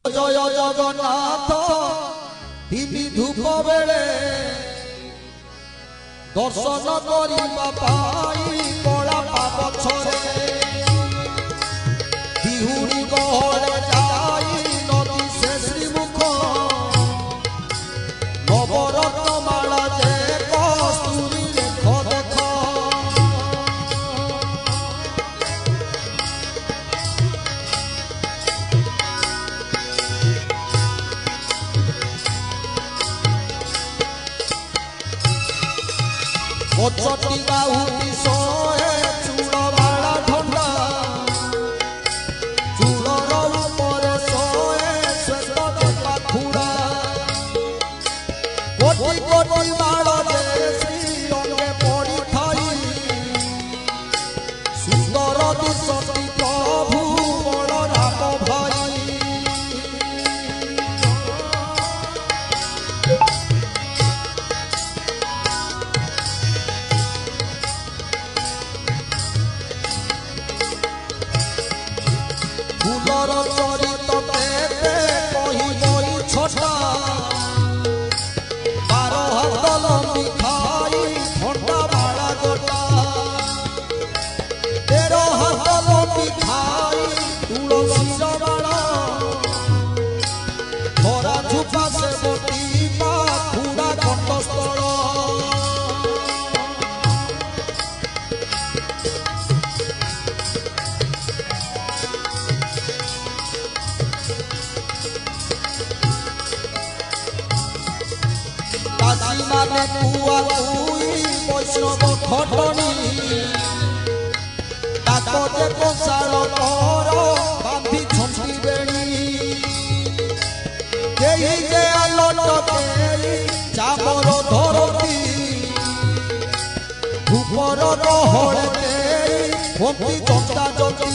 জয় জগন্নাথ তিনি ধূপ বেড়ে দর্শন করিবা পাই কলা পাপছরে বিহুড়ি গহরে যাই নদী সে শ্রীমুখ নবরত্ন মালা যে কস্তুরী রেখ দেখ পচটি বাহুটি শোয়ে চূড় বাড়া ঢন্ডা চূড়র উপরে শোয়ে শ্বেত পাখুড়া কোটি কোটি বাড় যে শ্রীরঙ্গে পড়ি ঠাই সুন্দর দিশটি প্রভু বড় রাম ভাই ফুলর চরিত পেতে কহি বই ছটা বার হাত লম্বি খাই ঘন্টা বাড়া গোটা 13 হাত লম্বি খাই তুলসীর বাড়া ধরা ঝুপা সে বটি পাখুড়া কণ্ঠস্থল কাশী মানে কুয়া কুই বৈষ্ণব ঘটনি কাকতে কষার কর বাঁধি ঝম্পি বেণী কেই যে আলোটকে চামর ধরতি ধূপর গহড়ে ভক্তি চন্তা জ্যোতি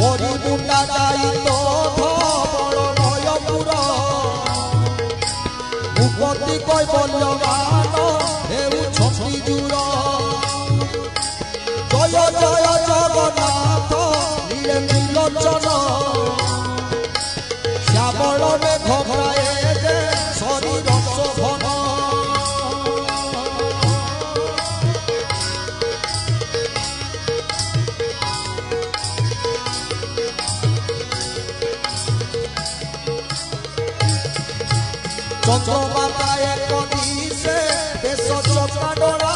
পরিমুন্ডা যাইত ধবল নয়পুর ভূপতি কৈবল্যমান হেউছন্তি জুর জয় জয় জগন্নাথ নীলে নীলোচন শ্যামল মেঘ প্রায়ে যে শরীর শোভন চন্দ্রমাতা এক দিশে বেশ চকা ডোরা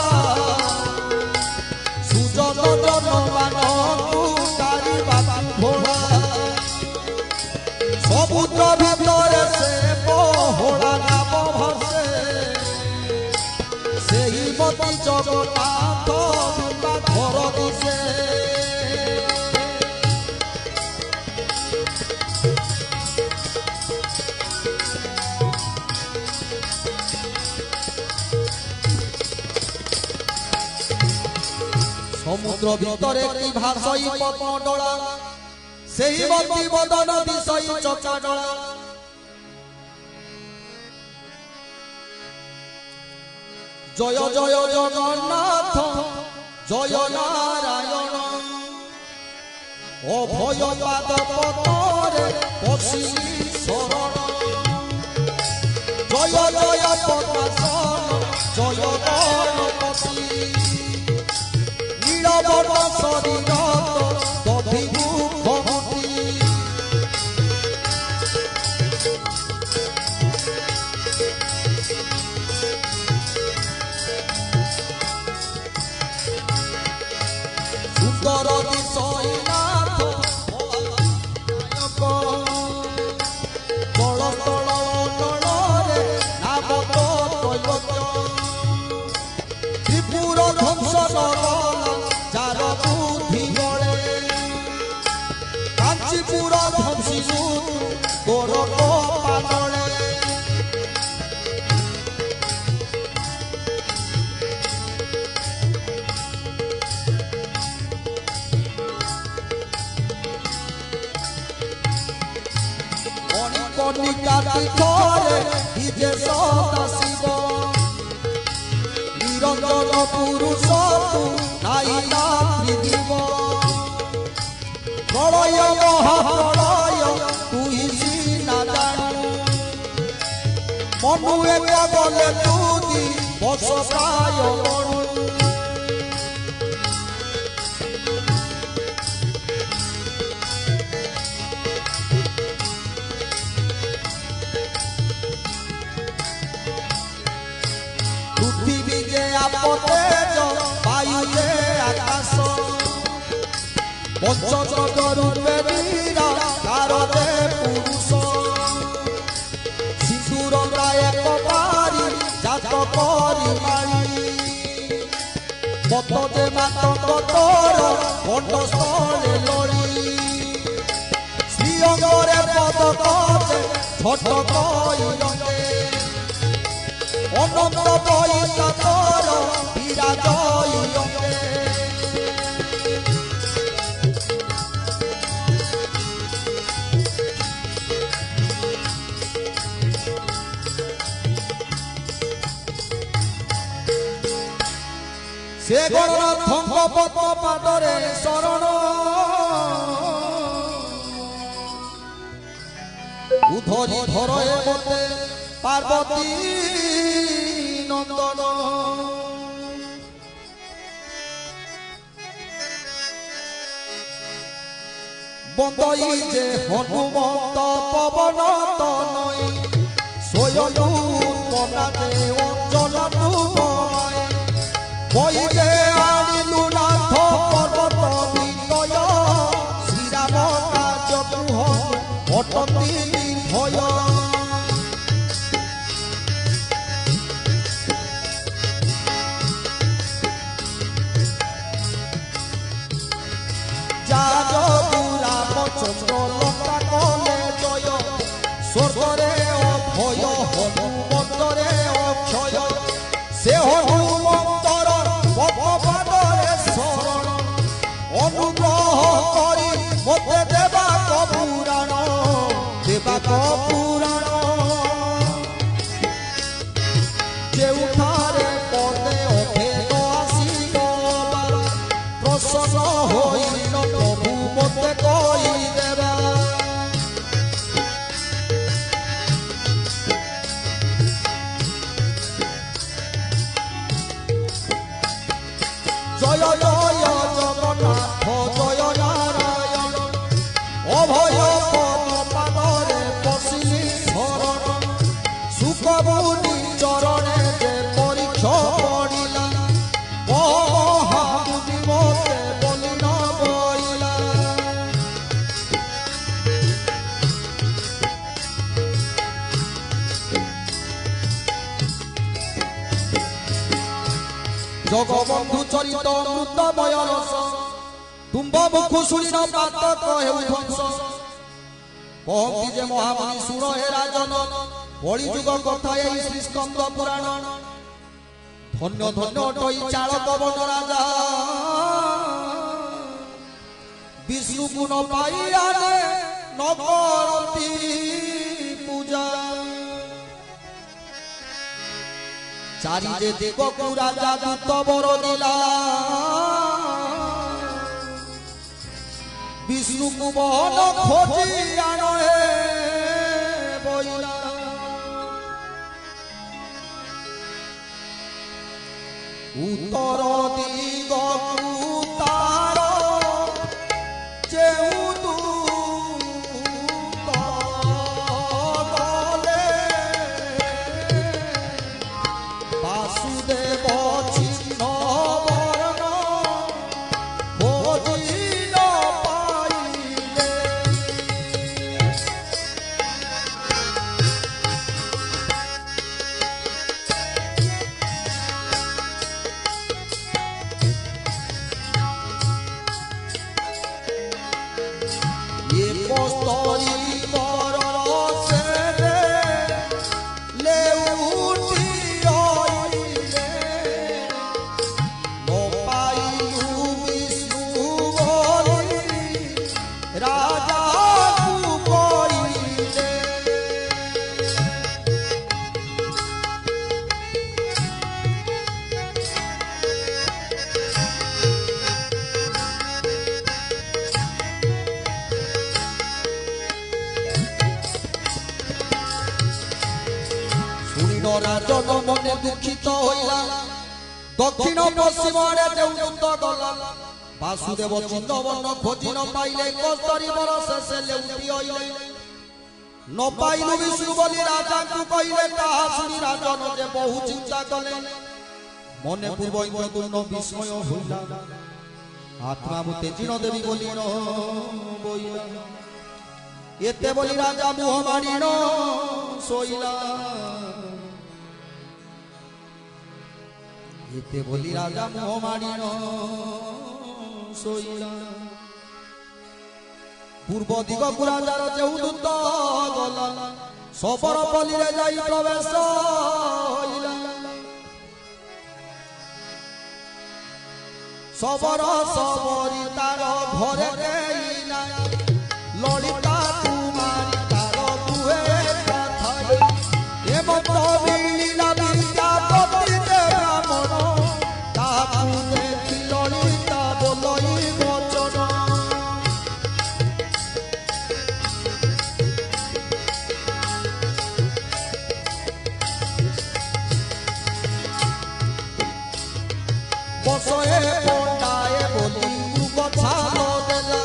সুজন জনমানকু তারি বাবা ঘোড়া সমুদ্র ভিতরে সে পহড়া নাম ভাসে সেই মতি জগন্নাথ ঘর দিশে সমুদ্র ভিতরে কি ভাসই পদ্মডলা সেই মতি বদন দিশই চকা ডলা জয় জয় জগন্নাথ জয় নারায়ণ অভয় পাদ পদ্মরে পশি শরণ জয় জয় পদ্মাসন জয় গণপতি নীলবর্ণ শরীর দধি মুখমতি সুন্দর দিশনাথ জল তল নଳରେ নাম ত্রৈলোক্য ত্রিপুর ধ্বংস যার বুদ্ধি বলে কাঞ্চিপুর ধ্বংসী গোরখ পাতলে কণিকা তীর্থরে মনু একা বলে তুই বসকায় মনু পৃথিবী যে আপতে বায়ুতে আকাশ পঞ্চচক্র রূপে বীরা কারতে পুরুষ সিঁদুর গায়ে কপারি জাত করি মারি কত যে মাতঙ্গ তোর কণ্ঠস্থলে লড়ি শ্রীঅঙ্গরে পদকতে ছোট কই রঙে অনন্ত পয়সা তোর বিরাজয় রঙে সে গণনাথঙ্গ পদ্ম পাদরে শরণ উধরি ধরে মতে পার্বতী নন্দন বন্দই যে হনুমন্ত পবন তনয় সোয়লু মনাতে অঞ্চল তুময় বই যে আনিলু নাথ পর্বত বিনয় শ্রীরাম কাজ কুহ অটতি ভয় চন্দ্র লঙ্কা কলে জয় স্বর্গরে অভয় হনুমন্তরে অক্ষয় সে হনুমন্তর পদ্মপাদরে শরণ অনুগ্রহ করি মতে দেবা পুরাণ দেবা পুরাণ যেউঠারে পদে ওঠে আসিব প্রসন্ন হইল প্রভু মতে কই দেবা জয় জয় জগন্নাথ জয় নারায়ণ অভয় পদপাদরে পশিলি শরণ সুখবুনি চরণে যে পরীক্ষা পড়িলা মহামুনি মতে বলি ন বইলা জগবন্ধু চরিত মৃতময় রস তুম্ব মুখ শুনিল পাতক হেউ ধ্বংস কহନ୍ତି যে মহামুনি সুর হে রাজন কলিযুগ কথা এই শ্রী স্কন্দ পুরাণ ধন্য ধন্য অটই চাଳକ বন রাজা বিষ্ণু গুণ পাইয়ানে নকরতি পূজা চারি যে দেবকু রাজা দূত বর দিলা বিষ্ণু কুমন খোঁজি আনহে বইলা উত্তর দিগকু তার যেউ বাসুদেব চিহ্ন বর্ণ খোঁজিল পাইলে রাজন মনে দুঃখিত হইলা দক্ষিণ পশ্চিম আড়ে যেউ যুদ্ধ গলা বাসুদেব চিন্দবর্ণ খোঁজি ন পাইলে কস্তরি বর শেষে লেউটি হইলে ন পাইলু বিষ্ণু বলি রাজাଙ୍କୁ কইলে তাহা শুনি রাজন যে বহু চিন্তা কলে মনে পূর্ব ইন্দ্রদুম্ন বিস্ময় হইলা আত্মা মুতে চিন দেবী বলিন বইলা এতে বলি রাজা মুহ মারিন শৈলা এতে বলি রাজা মুহ মারিন শৈলা পূর্ব দিগকু রাজার যেউ দূত গলা সবর পলিরে যাই প্রবেশ হইলা সবর সবরি তার ঘরে দেই নাই ললিতা কুমারী তার দুহে কথাই এমত মিলিলা বিদ্যাপতি ব্রাহ্মণ তাহাকু দেখি ললিতা বলই বচন বসয়ে পন্ডায়ে বলি মুখ ছালো দেলা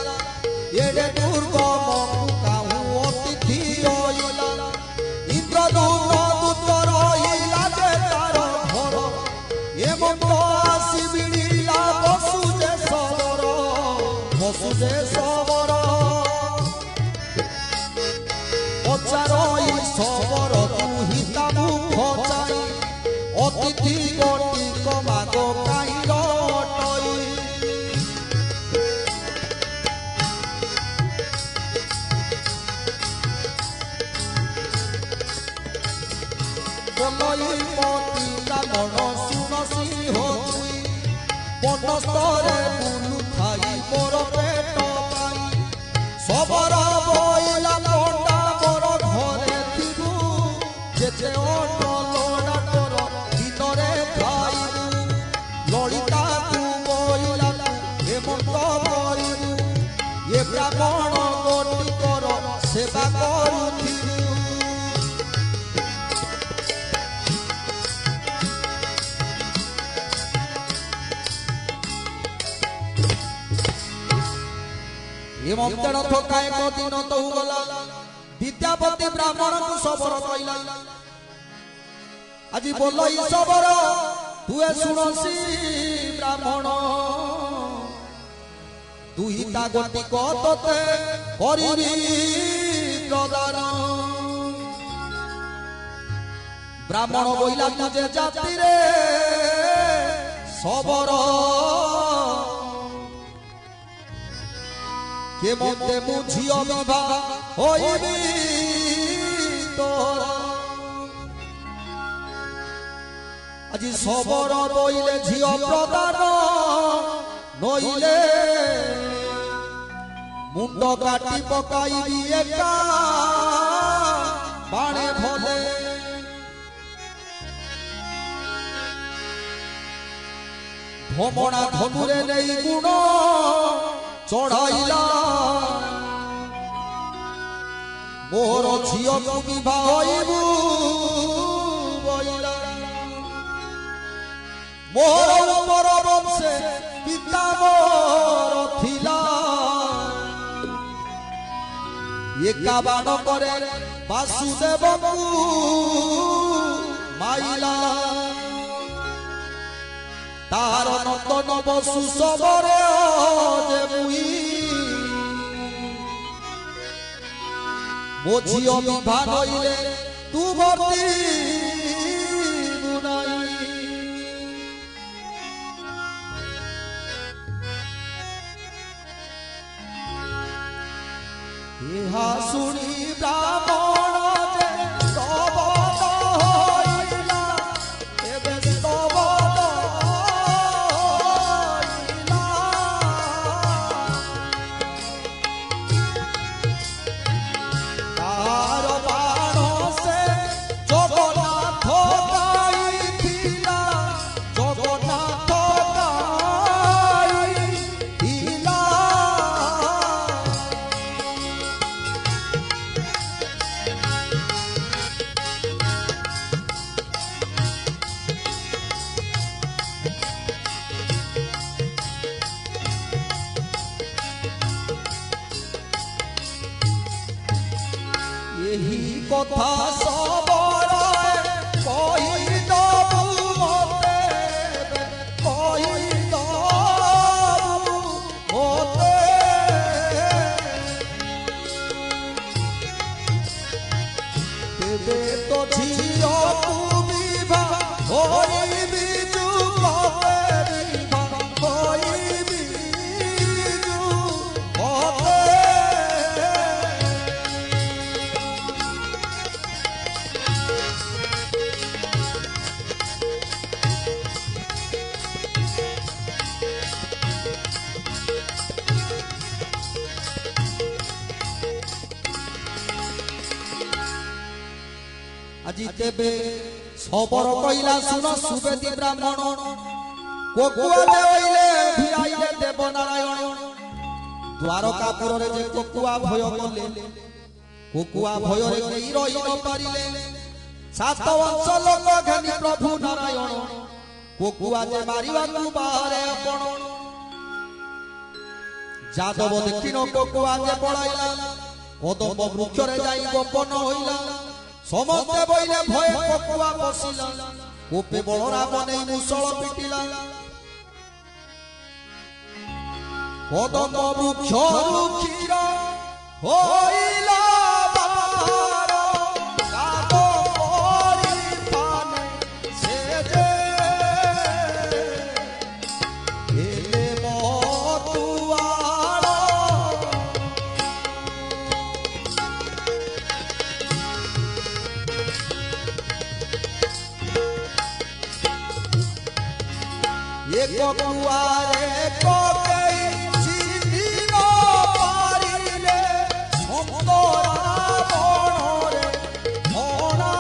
এড়ে দুর্গম কাহু অতিথি হইলা ইন্দ্রদূত দূত রহিলা যে তার ঘর এমত আসি বিড়িলা বসু যে সবর পচারই সবর দুহিতা মুখ চাই অতিথি গটিক মাগ কাহির টই বলই পতি ব্রাহ্মণ শুন সিংহ তুই বনস্তরে বুলু খাই মোর পেট পাই সবর বইলা পন্ডা মোর ঘরে থিবু যেতে অটলড়া তোর ভিতরে খাইবু ললিতা তু বইলা হেমন্ত করিবু এ ব্রাহ্মণ গটি কর সেবা করুথিবু মন্ত্ରଣ ঠকা এক দিন তহু গলা বিদ্যাপতি ব্রাহ্মণକୁ সবর কইলা আজি বলই সবর তুই শুনসি ব্রাহ্মণ দুহিতা গতি কততে করিবি প্রদান ব্রাহ্মণ বইলা যে জাতিরে সবর কে মতে বুঝিও বিবাহ হইবি তোরা আজি সবর বইলে ঝিও প্রদান নইলে মুন্ড কাটি পকাইবি একা বাণে ভলে ধমনা ধনুরে নেই গুণ চড়াইলা মোর ঝিও তুমি ভাইবু বইলা মোর উপর বংশে পিতা মোর থিলা একাবান করে বাসুদেবকু মাইলা তার নন্দন বসু সবরে যে মুই বুঝিও বিভা নইলে তু ভক্তি গুনাই ইহা শুনি ব্রাহ্মণ যে স্তবন হইলা এবে স্তবন হইলা তার বাণ সে জগৎ আজি তেবে সবর কইলা শুন সুবেদী ব্রাহ্মণ কোকুয়া দেইলে ভিআইলে দেব নারায়ণ দ্বারকাপুরে যে কোকুয়া ভয় কলে কোকুয়া ভয়রে কেই রই ন পারিলে সাত বংশ লোক ঘেনি প্রভু নারায়ণ কোকুয়া যে মারিবাকু বাহারে আপন যাদব দেখিন কোকুয়া যে পড়াইলা কদম বৃক্ষরে যাই গোপন হইলা সমস্তে বইলে ভয়ে কোকুয়া বসিলা কোপে বলরাম নেই মুসল পিটিলা কদম বৃক্ষ রুক্ষীর হইলা বাহার কাদম্বরী পানে সে যে এলে মতুয়ার এ ককুয়ারে ককেই চিনিব পারিলে অন্তরা বনরে ধরা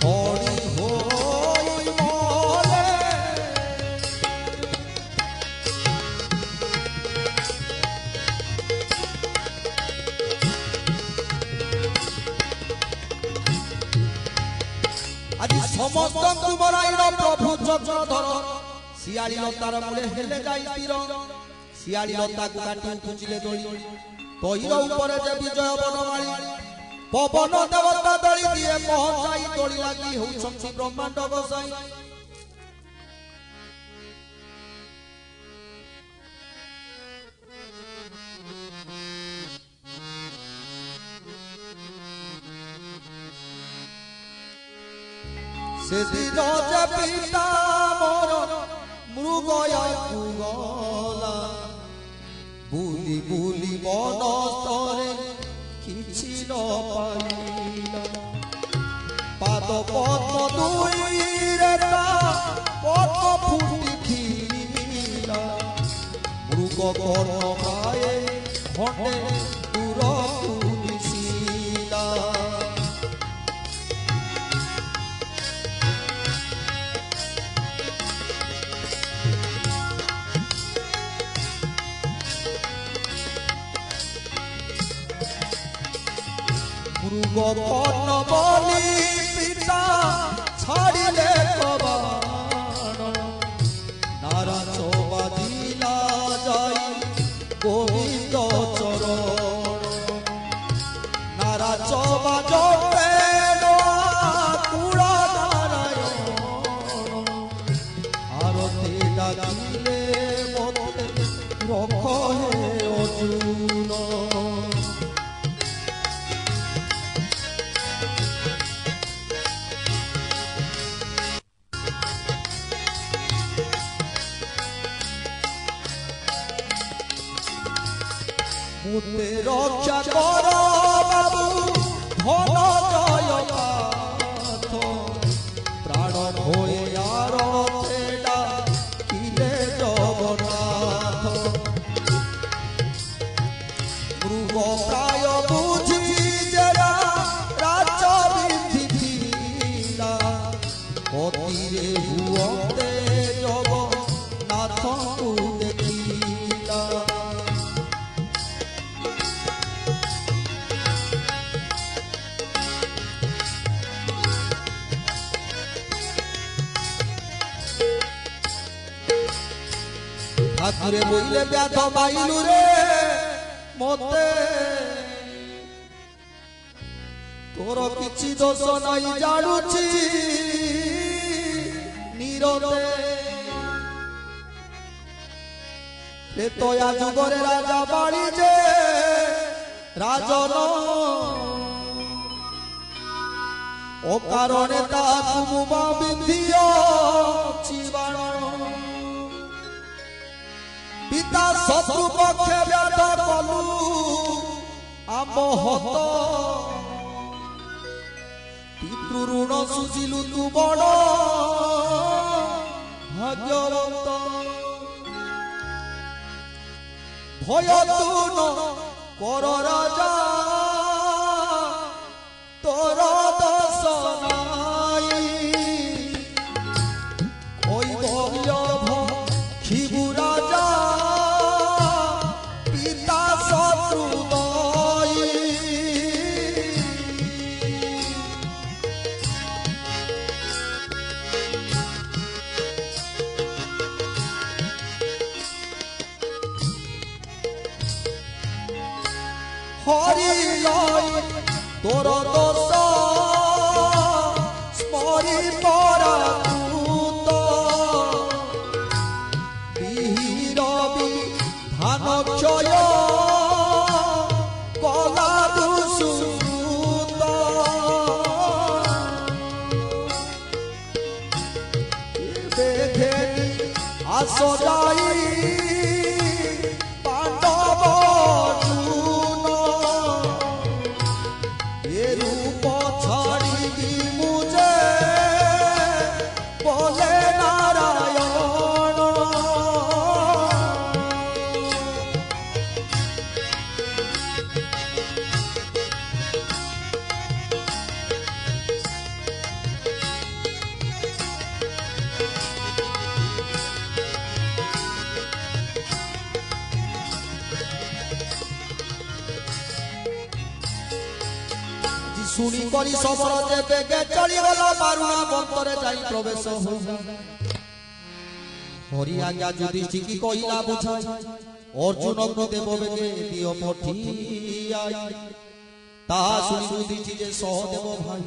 হরি হই মলে আজি সমস্ত মরাইল প্রভু চক্রধর শিয়াড়ি লতার মূলে হেলে যাই তীর শিয়াড়ি লতাকু কাটি কুচিলে দড়ি তৈর উপরে যে বিজয় বনমালী পবন দেবতা দড়ি দিয়ে পহঞ্চাই দড়ি লাগি হউছন্তি ব্রহ্মাণ্ড গোসাই সেদিন যে পিতা মোর মৃগয়াকু গলা বুলি বুলি বনস্তরে কিছু ন পাইলা পাদ পদ্ম দুইরে তা পদ্ম ফুটি খিলা মৃগ কর্ণ গায়ে খণ্ডে দূর তুলিছিলা মৃগ কর্ণ বলি পিতা ছাড়িলে কবাণ নারাজ বাজিলা যাই গোবিন্দ চরণ নারাজ বাজতে কুড় নারায়ণ আরতি ডাকিলে মতে রখ হে অর্জুন মুতে রক্ষা কর বাবু ধন জয় পাথ প্রাণ হয়ে আর তেডা কিলে জগন্নাথ মৃগ প্রায় বুঝি যেরা রাজ বিধি ଥିଲା অতিরে হুয়তে জগন্নাথଙ୍କୁ ଦେଖିଲା ঠাকুরে বইলে ব্যাধ পাইলু রে মতে তোর কিছু দোষ নাই জানুছি নীরবে ত্রেতয়া যুগরে রাজা বাড়ি যে রাজন অকারণে তাহাকু মুমা বিন্ধিয়াছি বাণ পিতা শত্রু পক্ষে ব্যাধ কলু আম হত পিতৃ ঋণ সুঝিলু তু বড় ভাগ্যবন্ত ভয় তু ন কর রাজা তোর দোষ স্মরি পরা তুত বিহিরবি ধান ক্ষয় কলা দুসুত দেখেনি আস যাই পাণ্ডব জুন এ রূপ ছাড়িবি মুজে বলে নারায়ণ শুনি করি সবর যে বেগে চলিগলা বারুণা বন্তরে যাই প্রবেশ হরি আজ্ঞা যুধিষ্ঠির কি কহিলা বুঝাই অর্জুন অগ্নিদেব বেগে দিও পঠিয়াই তাহা শুনি যুধিষ্ঠির যে সহদেব ভাই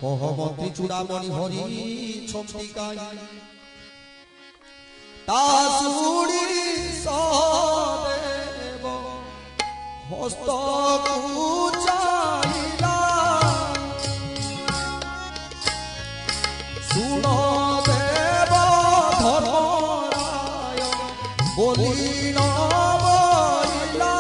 কহ মন্ত্রী চূড়ামণি হরি ছন্দিকাই তাহা শুনি সহদেব হস্ত কুচাইলা শুন দেব ধর্মরায় বলি নবইলা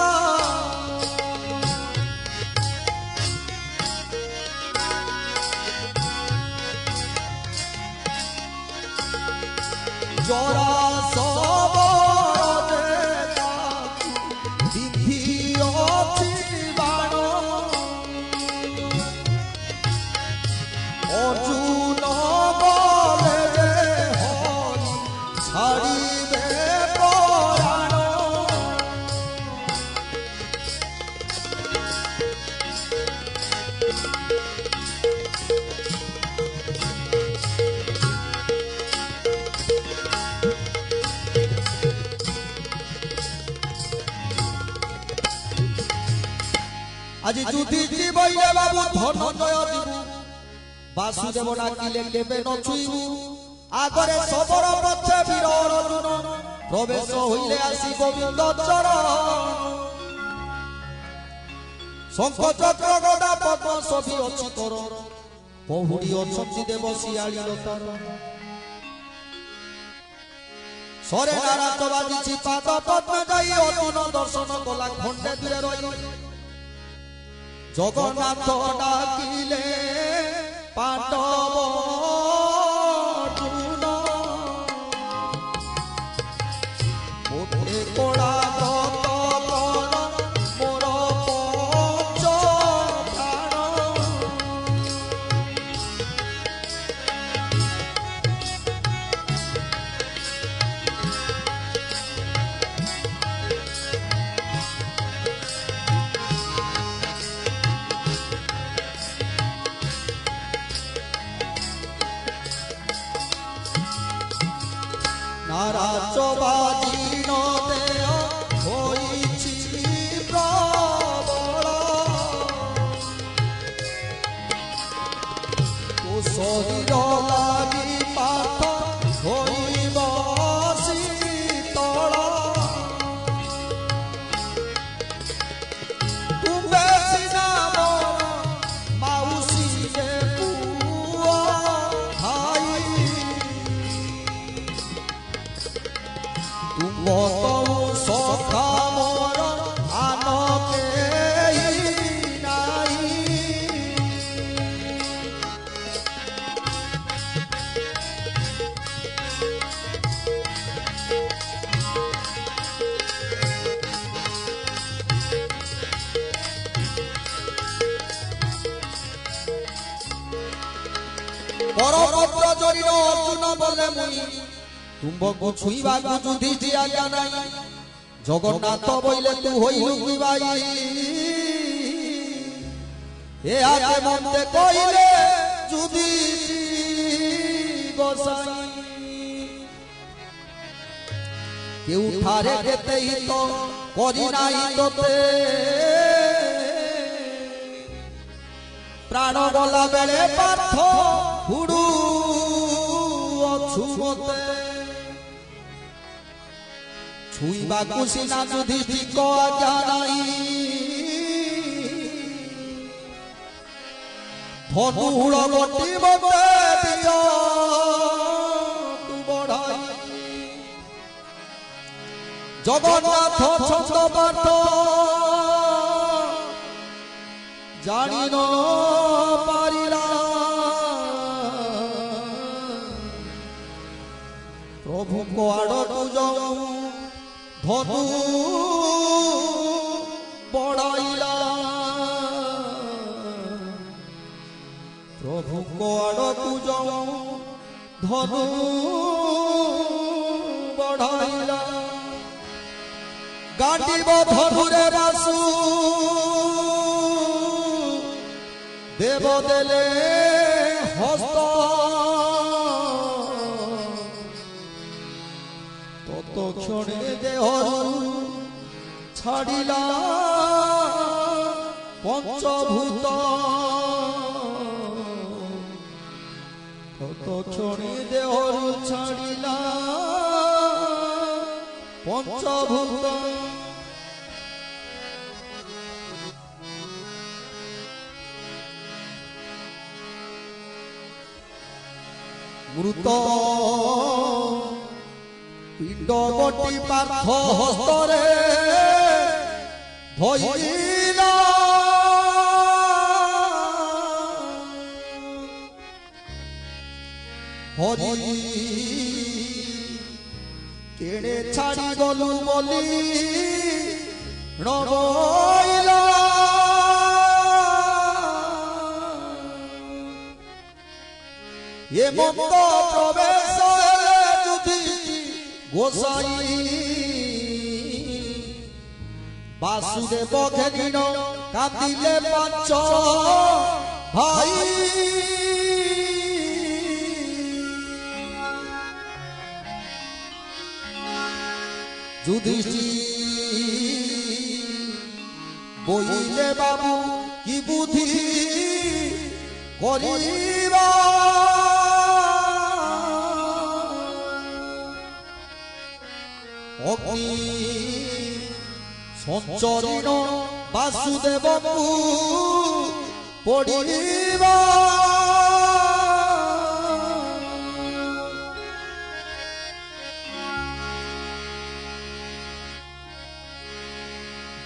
জরা সবর বিধি অছি বাণ অর্জুন বলে হরি ছাড়িবে পরাণ আজি যুধিষ্ঠির বইলে বাবু ধনঞ্জয় দিবু বাসুদেব ডাকিলে কেবে নছুইবু আগরে সবর পক্ষে বীর অর্জুন প্রবেশ হইলে আসি গোবিন্দ চরণ শঙ্খ চক্র গদা পদ্ম সবি অছি তোর বহুড়ি অছন্তি দেব শিয়াড়ি লতার সরে নারাত বাজিছি পাদ পদ্মে যাই অর্জুন দর্শন কলা খণ্ডে দূরে রই জগন্নাথ ডাকিলে পাণ্ডব অর্জুন ওঠে কোড়া ব্রত কর মোর পঞ্চ প্রাণ নারাজ বাজিন দেহ হইছি প্রবল তো শরীর লাগি পাঠ হইব শীতল তুমে সিনা মোর মাউসী যে পুଅ ভাই তুম সখা মোর আন কেহি নাই পরপত্র জরির অর্জুন বলে মুই তুম্বকু ছুঁইবাকু যুধিষ্ঠির আজ্ঞা নাই জগন্নাথ বইলে তু হইলু কি ভাই এ আগে মন্তে কইলে যুধিষ্ঠির গোসাই কেউ ঠারে খেতে হিত করি নাই তোতে प्राण गला बेले पार्थ हुडू अछु मते छुईबा कुसिना युधिष्ठिर आज्ञा नाई धनुड़ गति मते दिया तू बढ़ाई जगन्नाथ छंद पाठ जानी न पारिला प्रभु को आड़कु जाऊं धनु बढ़ाइला प्रभु को आड़कु जाऊं धनु बढ़ाइला गांडीव धनुरे रासु देव देले हस्त तत क्षणे देहरु छाड़िला पंचभूत तत क्षणे देहरु छाड़िला पंचभूत मृत पिंड गोटी पार्थ हस्तरे धइला हरि केड़े छाड़ी गलु बोली नबइला ये मत प्रवेश युधिष्ठिर गोसाई वासुदेव घेनिन कांदिले पांच भाई युधिष्ठिर बोइले बाबू की बुद्धि करिबा अग्नि संचरण वासुदेव को पड़िबा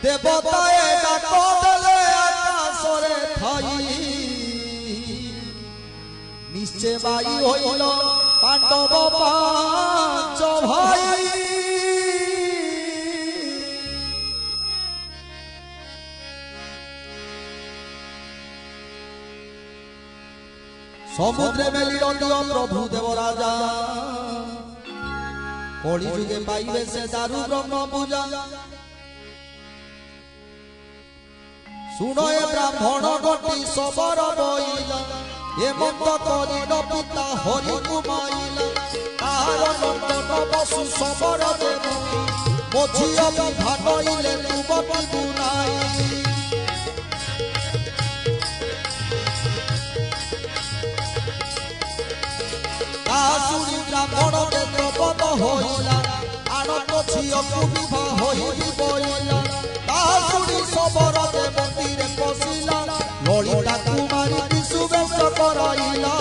देवताए डाक देले आकाशरे थाई निश्चय बाई होइल पांडव पांच भाई समुद्रे में लीलंडिय प्रभु देवराजा कली जुगे पाइबे से दारु ब्रह्म पूजा सुनो ए ब्राह्मण गति सबर बइला ए मत करी न पिता हरि कुमाइला तार नंदन बसु सबर देव मोझिया भागइले तू बटी गुनाई आसुरी ब्राह्मण के द्रवत होइला आनंद झियकु विवाह होई बइला आसुरी सबर दे मंदिरे पसिला ललिता कुमारी विषुवेश कराइला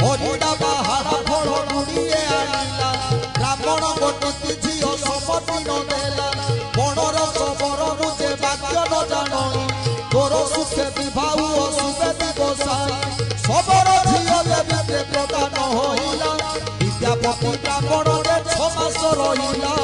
हरिडा बाहारा फल गुड़िए आनिला ब्राह्मण गति झिय सम्पत्ति न देला बणर सबर मुझे वाक्य न जानी तोर सुखे विभाऊ असुखे दिवसाई सबर झिय देवी प्रदान होइला विद्यापति ब्राह्मण रे 6 मास रहिला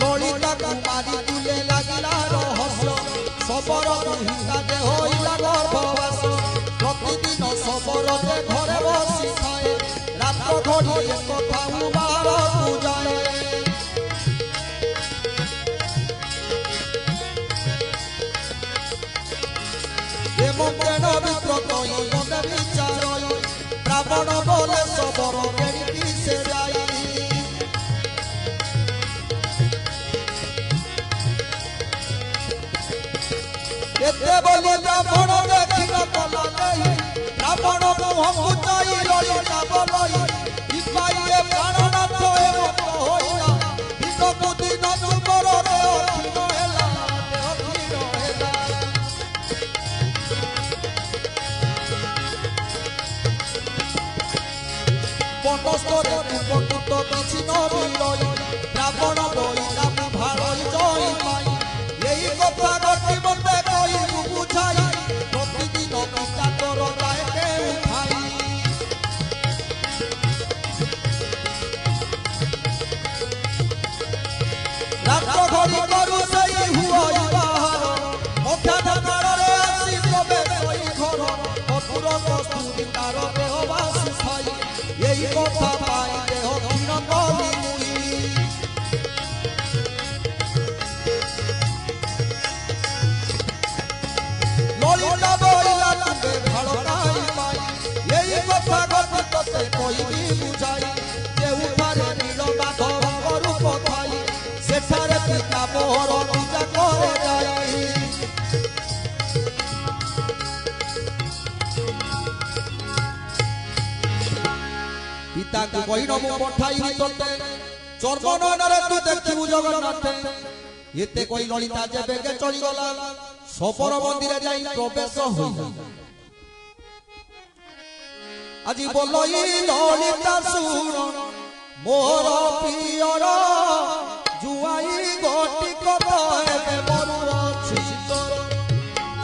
ललिता कुमारी तुले लागिला रहस्य सबर दुहिता दे होइला गर्भवास प्रतिदिन सबर दे घरे बसी खाए रात घड़ी एक कथा उबार पूजाए তই মনে বিচারই ব্রাহ্মণ বলে সবর কেড়ি সে যাই এতে বলি ব্রাহ্মণ দেখিল কলা নেই ব্রাহ্মণ মুহঁ চাই ললিতা বলই ইপাইয়ে প্রাণনাথ এমত হইলা বিশ্বকু দিন সুন্দর দেহ ক্ষীণ হেলা দেহ ক্ষীণ হেলা পটস্থরে কুপটুত কিছু নবিলই ব্রাহ্মণ বইলা ভাড়ই জয় মাই এই কথা গতি মতে কইবু বুঝাই প্রতিদিন পিতা তোর গায়ে উঠাই রাত্র ঘড়ি করু সেই হুয়াই বাহার মুখা ধারে আসি তবে কই ঘর অপুর কস্তুরি তার দেহ বাসু খাই এই কথা পাই দেহ ক্ষীণ কলি মুই ললিতা বইলা তুবে ভালো নাই পাই এই কথা গতি তোতে কইবি বুঝাই যে উঠারে নীল মাধব রূপ খাই সেঠারে পিতা মোহর পূজা করে যাই পিতাকে কইল মু পঠাই তোতে চর্ম নয়ନରେ তু দেখিবু জগন্নাথ এতে কই ললিতা যে বেগে চলি গলা সপর মন্দিরে যাই প্রবেশ হইলা আজি বলই ললিতা শুণ মোর প্রিয়র জুয়াই গটি কবে মরুর ছিতর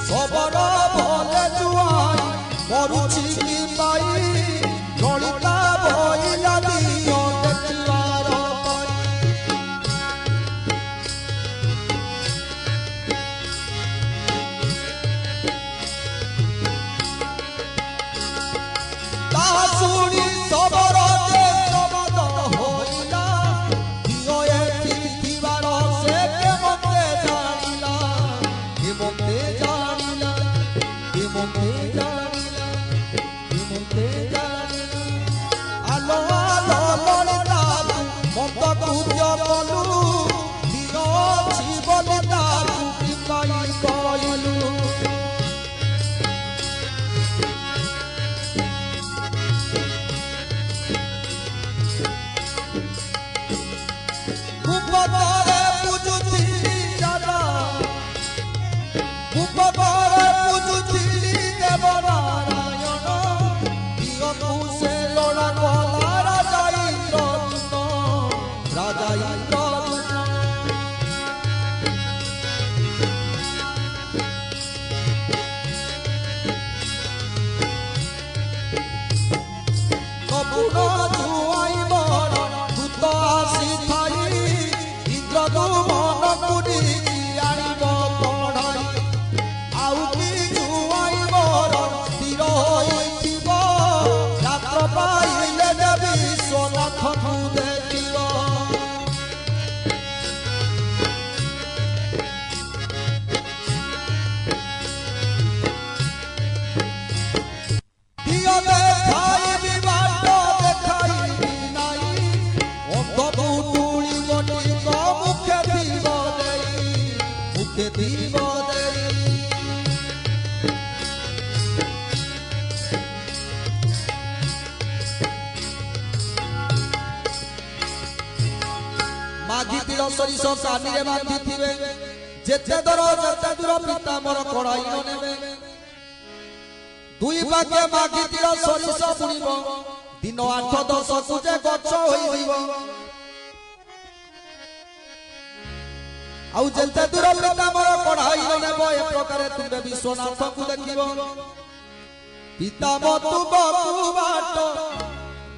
সবর ভলে জুয়াই মরুছি কি পাই ললিতা বইলা দিও দেখিবার পাই তাহা শুনি সবর যে প্রমদ হইলা দিও এটি দিবার সে কেমতে জানিলা কেমতে জানিলা কেমতে জানিলা কেমতে জানিলা আলো আলো ললিতা মত কুজ বলু দিন জীবলিতা কি পাই কইলু উপবারে পুজুথিলি দাদা উপবারে পুজুথিলি দেব নারায়ণ দিগকু সে লোড়া গলা রাজা ইন্দ্রদূত রাজা ইন্দ্রদূত কপুর জুয়াই বড় দূত আসি থাই ইন্দ্রদূ মন কুড়ি আনিব পড়াই আউ কি জুয়াই বড় স্থির হইথিব রাত্র পাইলে দেবী সোনাথকু দেখিব দিও দেখাইবি বাট দেখাইবি নাই অন্ধ পুটুলি গটি মুখে দিব দেই মুখে দিব দেই মাঘি তিল সরিষ কানিরে বাঁধিথিবে যেতে দূর পিতা মোর কড়াই নেবে দুই পাকে মাঘি তিল সরিষ বুড়িব দিন 8-10 কু যে গছ হইব আউ যেতে দূর পিতা মোর কড়াই নেব এ প্রকারে তুমে বিশ্বনাথকু দেখিব পিতা মতু বকু বাট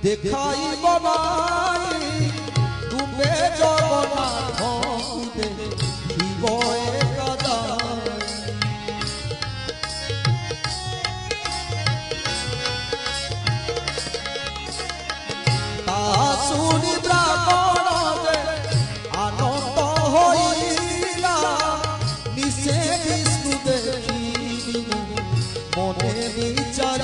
দেখাইব নাই তুমে জগন্নাথকু দেখিব একদাই তা শুনি ব্রাহ্মণ যে আনন্দ হইলা নিশে বিষ্ণু দেখি মনে বিচার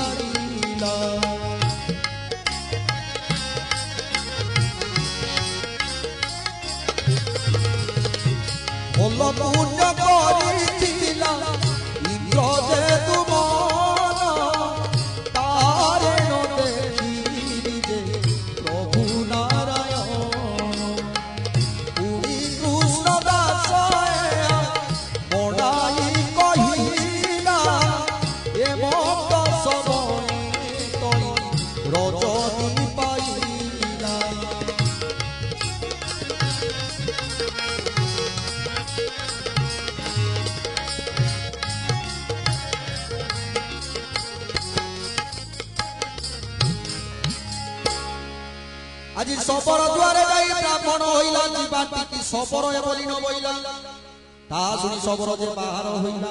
ଭଲ ପୁଣ୍ୟ କରିଥିଲା ଇନ୍ଦ୍ର ଯେ ତୁମର ତାରେଣ ଦେଖିଲି ଯେ ପ୍ରଭୁ ନାରାୟଣ ପୁଣି କୃଷ୍ଣ ଦାସ ବଡ଼ାଇ କହିଲା ଏ ମତ ସବଣି ତଳି ରଜନୀ ପାଇଲା। আজি সবর দুয়ারে যাই ব্রাহ্মণ হইলা জীবাটিকি সবর এ বলি ন বইলা তা শুনি সবর যে বাহার হইলা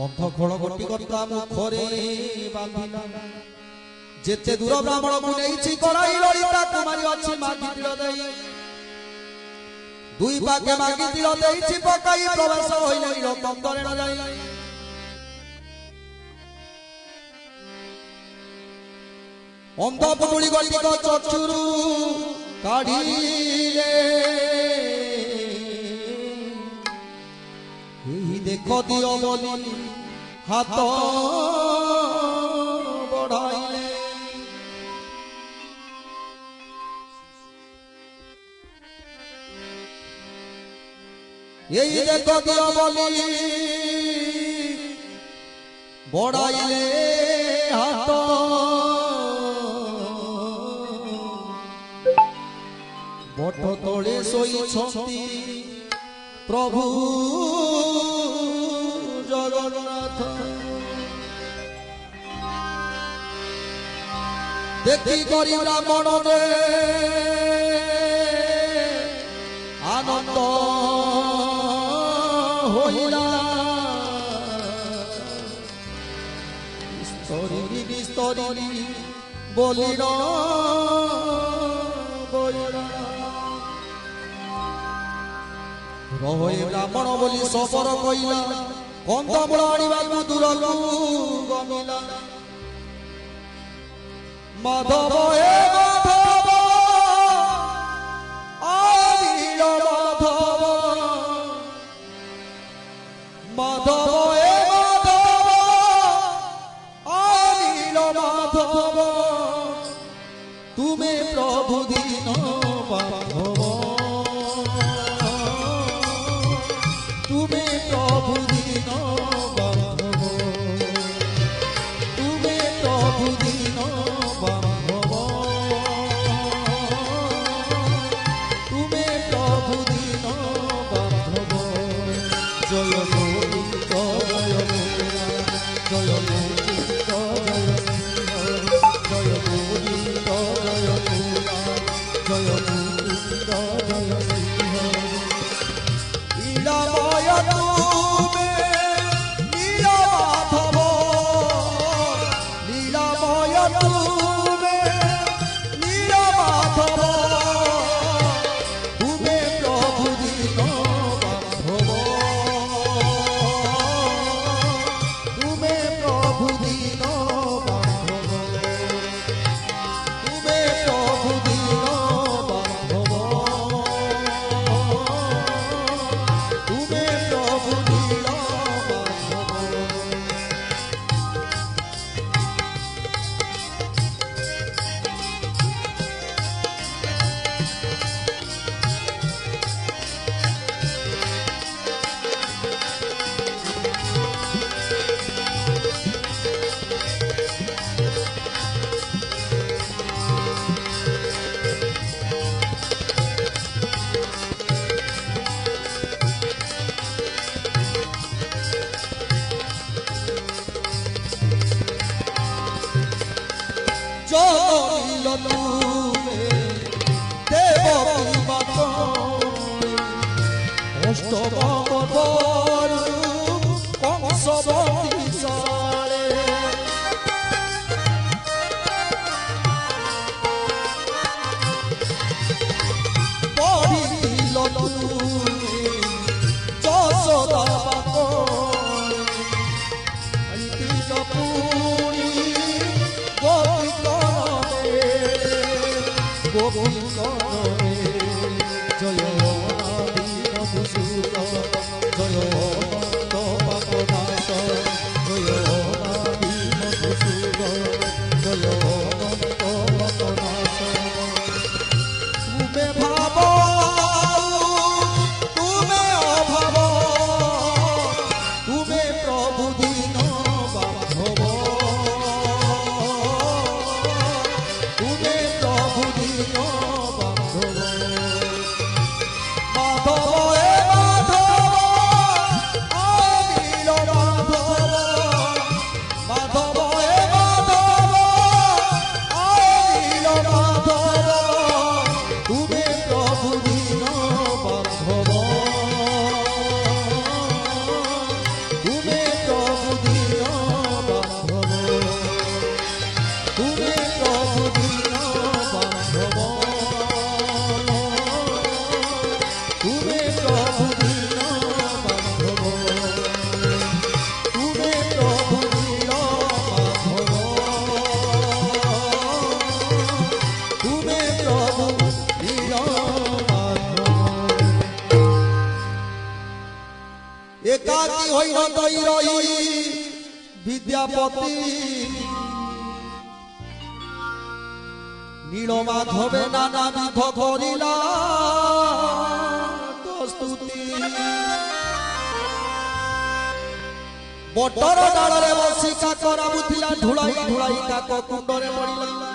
অন্ধ খোল গটি কর্তা মুখরে বাঁধিলা যেতে দূর ব্রাহ্মণ কু নেইছি করাই ললিতা কুমারী অছি মাগি দিল দেই দুই পাকে মাগি দিল দেইছি পকাই প্রবেশ হইলে নিরকন্দরে ন যাই অন্ধ পুটুলি গটিক চক্ষুরু কাঢ়িলে এই দেখ দিও বলি হাত বড়াইলে এই দেখ দিও বলি বড়াইলে হাত বট তলে শোইছন্তি প্রভু জগন্নাথ দেখি করি ব্রাহ্মণ যে আনন্দ হইলা স্তরিণী নিস্তরিণী বলিল বলিল রহে ব্রাহ্মণ বলি সবর কইলা কন্দমূল আনিবাকু দূরকু গমিলা মাধব হে মাধব আনিল মাধব মাধব হে মাধব আনিল মাধব তুমি প্রভু দীন বান্ধব তুমি প্রভু দীন বান্ধব তুমি প্রভু দীন বান্ধব তুমি প্রভু দীন বান্ধব জয় গোবিন্দ জয় গোবিন্দ জয় গোবিন্দ জয় গোবিন্দ জয় গোবিন্দ জয় গোবিন্দ জয় সিংহ লীলাময় তুমি লীলামাধব লীলাময় তুমি লীলামাধব তুমি প্রভু দীন বান্ধব তুমি প্রভু দীন বান্ধব তুমি প্রভু দীন বান্ধব তুমি প্রভু দীন বান্ধব জগিল তুমি দেবকী মাতা অষ্টমবর কংসবতী সারে পড়িল তুমি যশোদা পুরী গোবিন্দ জয় একাকি হইল তৈ রহি বিদ্যাপতি নীলমাধবে নানাবিধ করিলা স্তুতি বটর ডালরে বসি কাকরা বুথিলা ঢুলাই ঢুলাই কাক কুণ্ডরে পড়িলা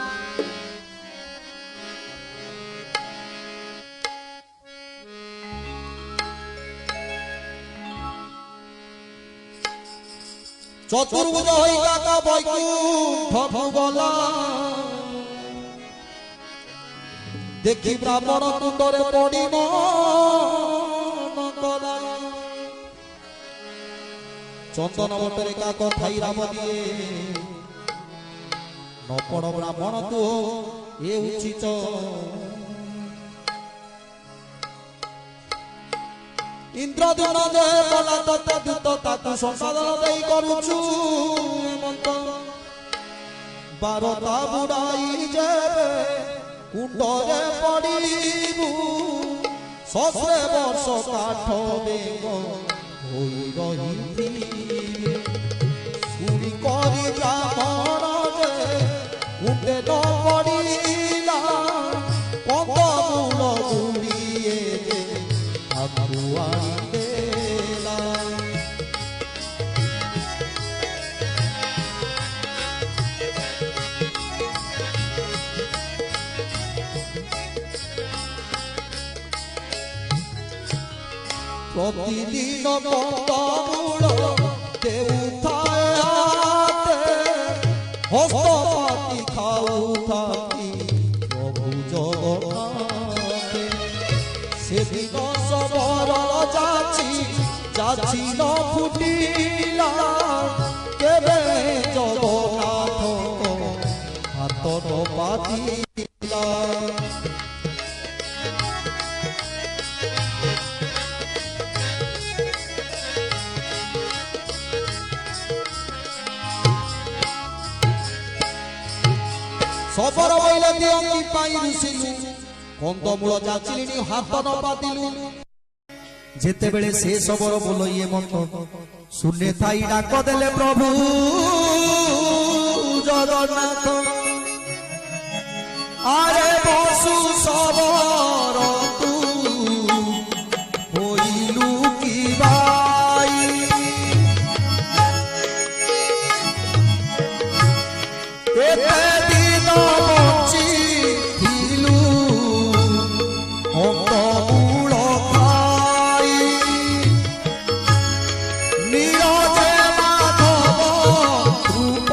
চতুর্ভুজ হই কাকা বৈকুণ্ঠ গলা দেখি ব্রাহ্মণ কুণ্ডরে পড়িব চন্দন বটরে কাক থাই রাম দিয়ে নপড় ব্রাহ্মণ তু এ উচিত ইন্দ্রদুম্ন যে বলা তত দূত তাকু সংসাদন দেই করুছু হেমন্ত বারতা বুড়াই যে কুণ্ডরে পড়িবু সহস্রে বর্ষ কাঠ বেগ হই রহিবি চুরি করি ব্রাহ্মণ যে কুণ্ডে ন পড়িলা কন্দমূল গুড়িয়ে যে আগুয়াই দেলা প্রতিদিন কন্দমূল দেউথায় হাতে হস্তপাতি খাউ থাকি প্রভু জগন্নাথে সেদিন সবর যাচ্ছি যাচ্ছি ন ফুটিলা কেবে জগন্নাথ হাত পাতিলা সবর বইলে দিয়ঙ্গি পাই ঋষিলু কন্দমূল যাচিলিনি হাত ন পাতিলু যেতেবেলে সে সবর বলো ইয়ে মত শুনে থাই ডাক দেলে প্রভু জগন্নাথ আরে বসু সবর তু হইলু কি ভাই এতে দিন বঞ্চি দিলু কন্দমূল খাই নীরজে মাধব রূপ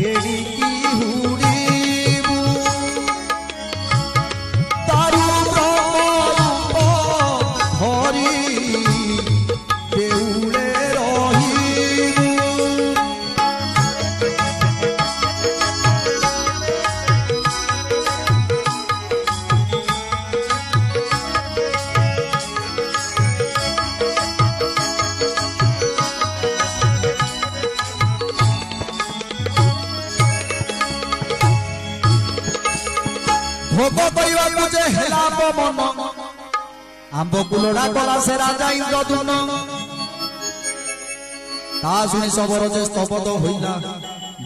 এড়িকি হুড়িবু তারু ব্রহ্মরূপ হরি দেউলে রহিবু ভোগ করিবাকু যে হেলা পবন আম্ব কুলড়া কলা সে রাজা ইন্দ্রদুম্ন তা শুনি সবর যে স্তবদ হইলা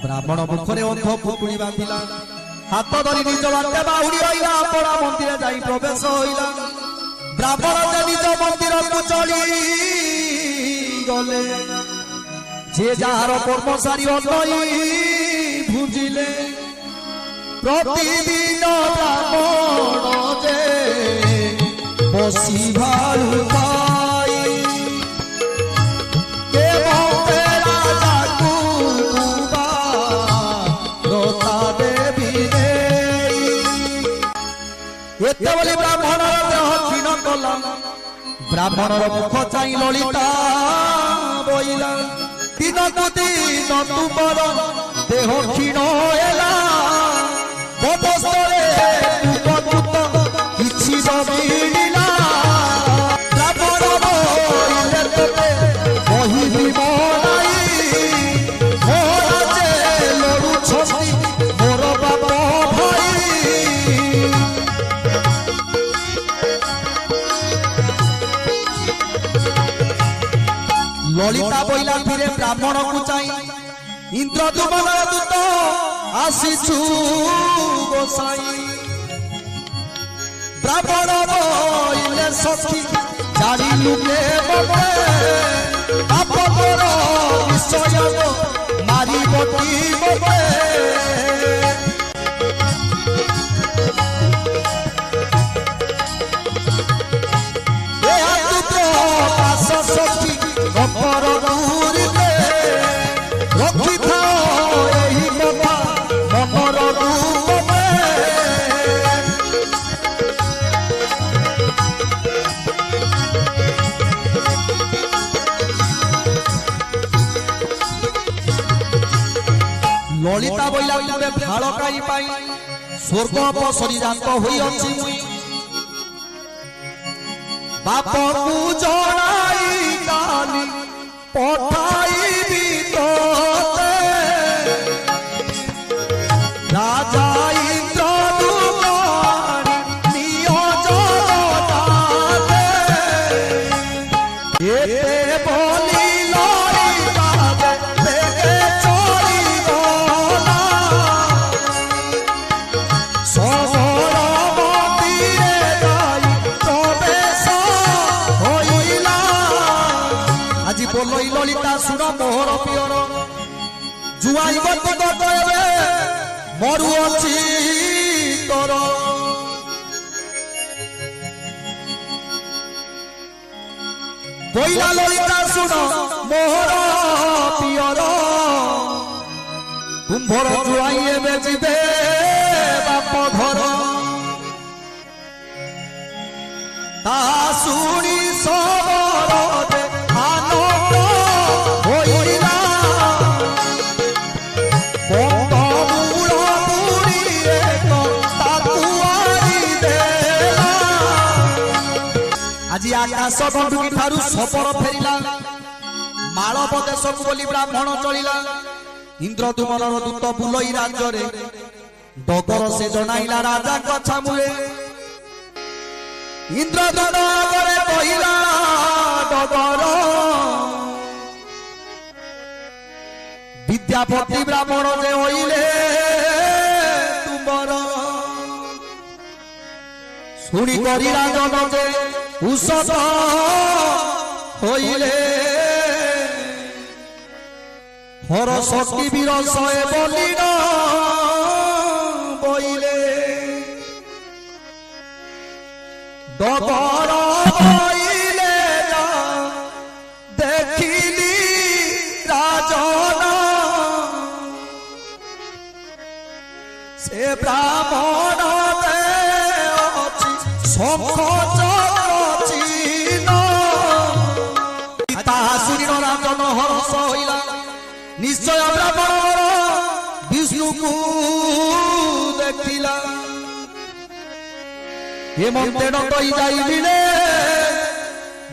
ব্রাহ্মণ মুখরে অন্ধ পুতুড়ি বাঁধিলা হাত ধরি নিজ বাটে বাহুড়ি হইলা আপনা মন্দিরে যাই প্রবেশ হইলা ব্রাহ্মণ যে নিজ মন্দিরকু চলি গলে যে যাহার কর্ম সারি অন্যই বুঝিলে প্রতিদিন ব্রাহ্মণ যে বসি ভালু পাই কেবল রাজাকু রতা দেবী এতে বলি ব্রাহ্মণর দেহ ক্ষীণ কলা ব্রাহ্মণর মুখ চাই ললিতা বইলা দিনকু দিন তুমর দেহ ক্ষীণ এলা ববস্তরে উপযুক্ত কিছু জমিলা ব্রাহ্মণ বইলে তোতে কহিবি মনাই মোরা যে লড়ুছন্তি মোর বাপ ভাই ললিতা বইলা ফিরে ব্রাহ্মণ কুচাই ইন্দ্রদুমন দূত আসিছু গোসাই ব্রাহ্মণ বইলে সখী জানিলু কে বলে বাপর নিশ্চয় মারিব কি বলে সখী অপর দূরিতে রক্ষিথাও এই কথা মনর রূপে ললিতা বইলা তুমি ভালকাই পাই স্বর্গ অপসরি জাত হইଅছি মুই বাপকু জনাই কালি পঠাইবি তোতে রাজা ইন্দ্র দুমারি নিয়োজনতাতে এতে বলি ললিতা বেগে চলিব না সবর মন্দিরে যাই প্রবেশ হইলা আজি বলই ললিতা শুন মোহর পিয়র জুয়াই গতি গতবে মরু অছি তোর বইলা ললিতা শুন মোহর পিয়র কুম্ভর জুয়াই এবে ଯିବେ বাপ ঘর তা শুনি সবরে আনন্দ হইলা বঙ্গমূল পুরীরে তাকু আনি দেলা আজি আকাশ বন্ধুকি ঠাରୁ সপର ফেরিলা ମାଳବ ଦେଶକୁ ବୋଲି ବ୍ରାହ୍ମଣ ଚଳିଲା ଇନ୍ଦ୍ରଦୁମନର ଦୂତ ବୁଲଇ ରାଜ୍ୟରେ ଡଗର ସେ ଜଣାଇଲା ରାଜାଙ୍କ ଛାମୁରେ ଇନ୍ଦ୍ରଦୂତ ଆଗରେ କହିଲା ଡଗର ବିଦ୍ୟାପତି ବ୍ରାହ୍ମଣ ଯେ ହଇଲେ ତୁମର ଶୁଣି କରି ରାଜନ ଯେ ଉଷତ হইলে হর শক্তি বীর শয়ে বলিন বইলে ডগর বইলে দেখিলি রাজন সে ব্রাহ্মণ অছি শঙ্খ রাজন হর্ষ হইলা নিশ্চয় ব্রাহ্মণ বিষ্ণুকু দেখিলা হেমন্তে ডকই যাইবিলে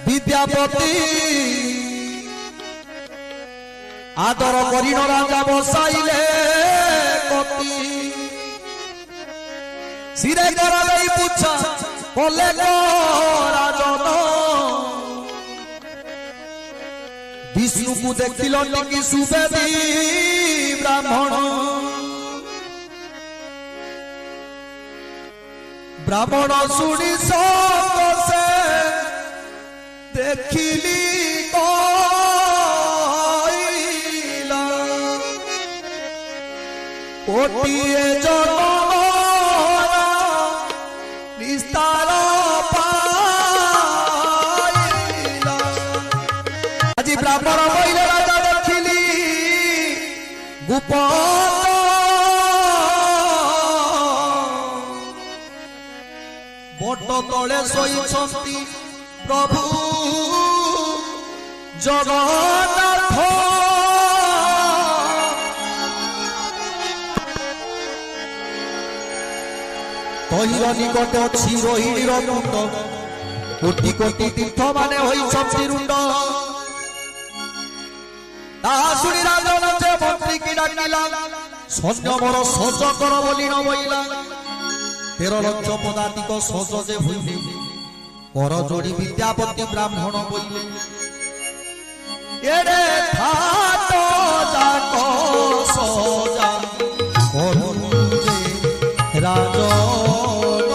বিদ্যাপতি আদর করিন রাজা বসাইলে কতি সিরে করালেই পুচ্ছা বলে রাজন বিষ্ণুকু দেখিল টিকি সুবেদী ব্রাহ্মণ ব্রাহ্মণ শুনি সে দেখিলি কইলা কোটিয়ে জন্ম নিস্তার পাইলা আজি ব্রাহ্মণ বইলে রাজা দেখিলি গোপন বট তলে শোইছন্তি প্রভু জগন্নাথ তহির নিকটে অছি রোহিণীর কুণ্ড কোটি কোটি তীর্থ মানে হইছন্তি রুণ্ড তাহা শুনি রাজন যে মন্ত্রীকে ডাকিলা সৈন্য বড় সহ্য কর বলি ন বইলা 13 লক্ষ পদাতিক সহ্য যে হইবে কর যোড়ি বিদ্যাপতি ব্রাহ্মণ বইলে এরে থাট যাক সজা করুণে রাজন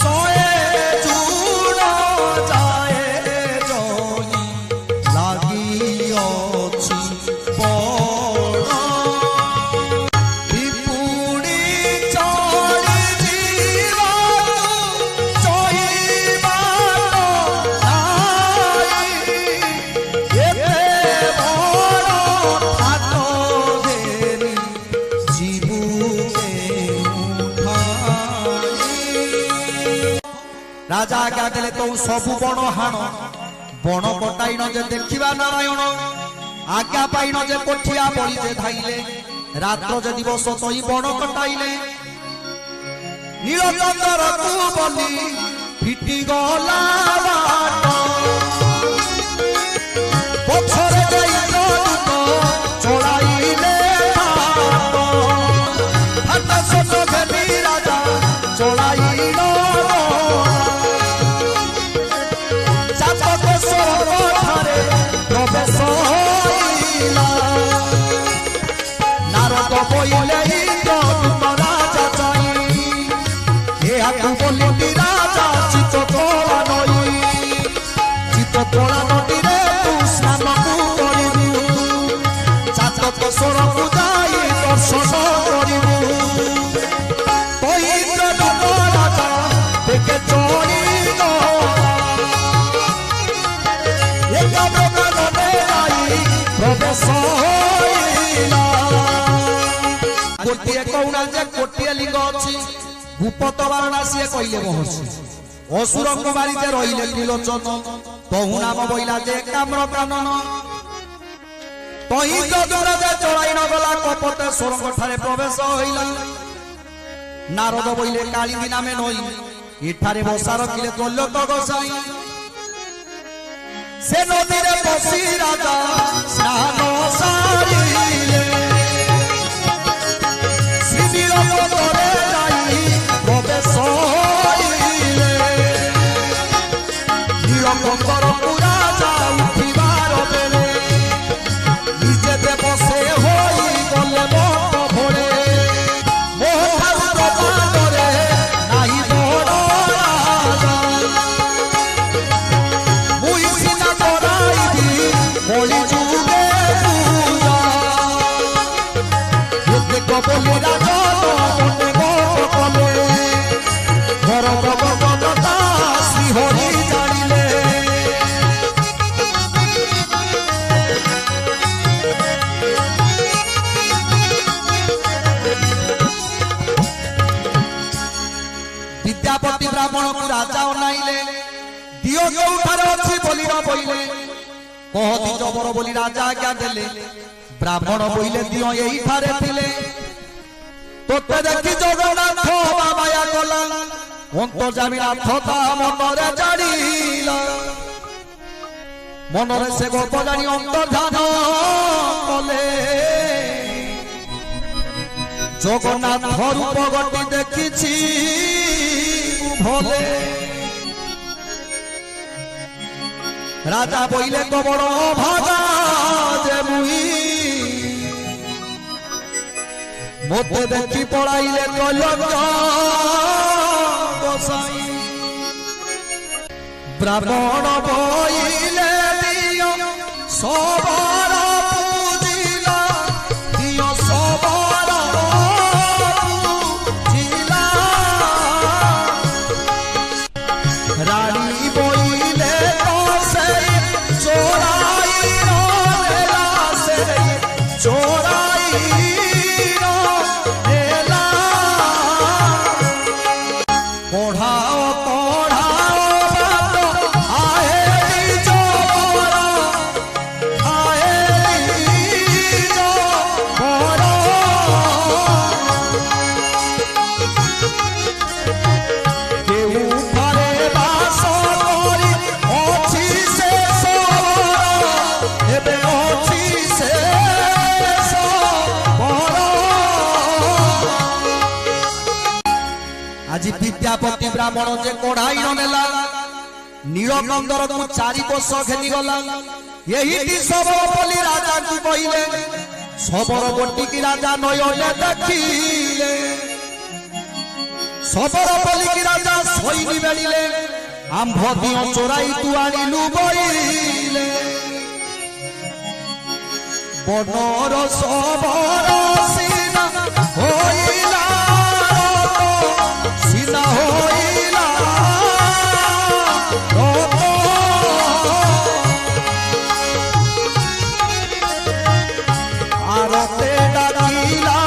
সয়ে চূড় যায় জয়ী লাগিଅଛି বড় বিপুড়ি চড়ি জীবা চইবা নাই এতে বড় থাট দেনি জীবুকে উঠাই রাজা আজ্ঞা দেলে তো সবু বণ হাণ বণ কটাইন যে দেখিবা নারায়ণ আজ্ঞা পাইন যে কঠিয়া বলি যে ধাইলে রাত্র যে দিবস তই বণ কটাইলে নীলচন্দর তু বলি ফিটি গলা বাট পছরে যাইল দূত চড়াইলে হাত হাত সত ঘেনি রাজা চড়াইল চাতক সরঠারে প্রবেশ হইলা নারদ বইলে ইন্দ্রদূত রাজা চাই এহাকু বলি রাজা চিত তোলা নই চিত তোলা নদীরে তু স্নানকু করিবু চাতক সরকু যাই দর্শন করিবু তই ইন্দ্রদূত রাজা দেখে চড়িল প্রবেশ হইলা গোটিয়ে কৌনা যে গোটিয়ে লিঙ্গ ଅଛି ভূপত বারণা সিଏ কইলে মহর্ষি অসুরঙ্গ বাড়িতে রইলে ত্রিলোচন তহু নাম বইলা যে কাম্র কানন তহি যদুরা যে চড়াই নগলা কপটে সুরঙ্গ ঠারে প্রবেশ হইলা নারদ বইলে কালিন্দী নামে নই এঠারে বসা রখিলে দৈল্যত গোসাই সে নদীরে বসি রাজা স্নান সারিলে শ্রীবীরপদরে যাই প্রবেশ হইলে নীলকণ্ঠর রাজা উঠিবার বেলে নিজেতে বসে হই গলে মত ভরে মোহন প্রজারে নাই বড় রাজা মুই সিনা করাইবি বলি যুগে পূজা এতে কবলি রাজা মনে কলে ঘর ভগবতা শ্রী হরি জানিলে বিদ্যাপতি ব্রাহ্মণକୁ রাজা অনাইলে দিও কেউঠারে ଅଛି বলি ন বইলে কহতি জবর বলি রাজা আজ্ঞা দেলে ব্রাহ্মণ বইলে দিও এইঠারে থিলে তোতে দেখি জগন্নাথ বাবায়া গলা অন্তর্যামী নাথ তা মনরে জানিলা মনরে সে গল্প জানি অন্তর্ধান কলে জগন্নাথ রূপ গতি দেখিছি ভলে রাজা বইলে তো বড় ভাগা যে মুই মতে দেখি পড়াইলে কলঙ্ক গোসাই ব্রাহ্মণ বইলে দিও সবার পূজিলা দিও সবার পূজিলা রানী বইলে তো সেই চোরাই নেলা সেই চোরাই নেলা পড়াও পড়াও বাত আয়ে জবরা আয়ে জবরা কেউ পারে বাস করি অছি সে সবরা এবে অছি সে সবরা আজি বিদ্যাপতি ব্রাহ্মণ যে কড়াই নেলা নীলকন্দর চারি কোষ ঘেনি গলা यही सबरपल्ली राजा को कहले सबरपट्टी की राजा नयने देखिले सबरपल्ली की राजा सैनी बेड़िले आंभ दियो चोराई तू आनिलु बइले बनर सबर सीना होइला सीना होइला आरते डाकिला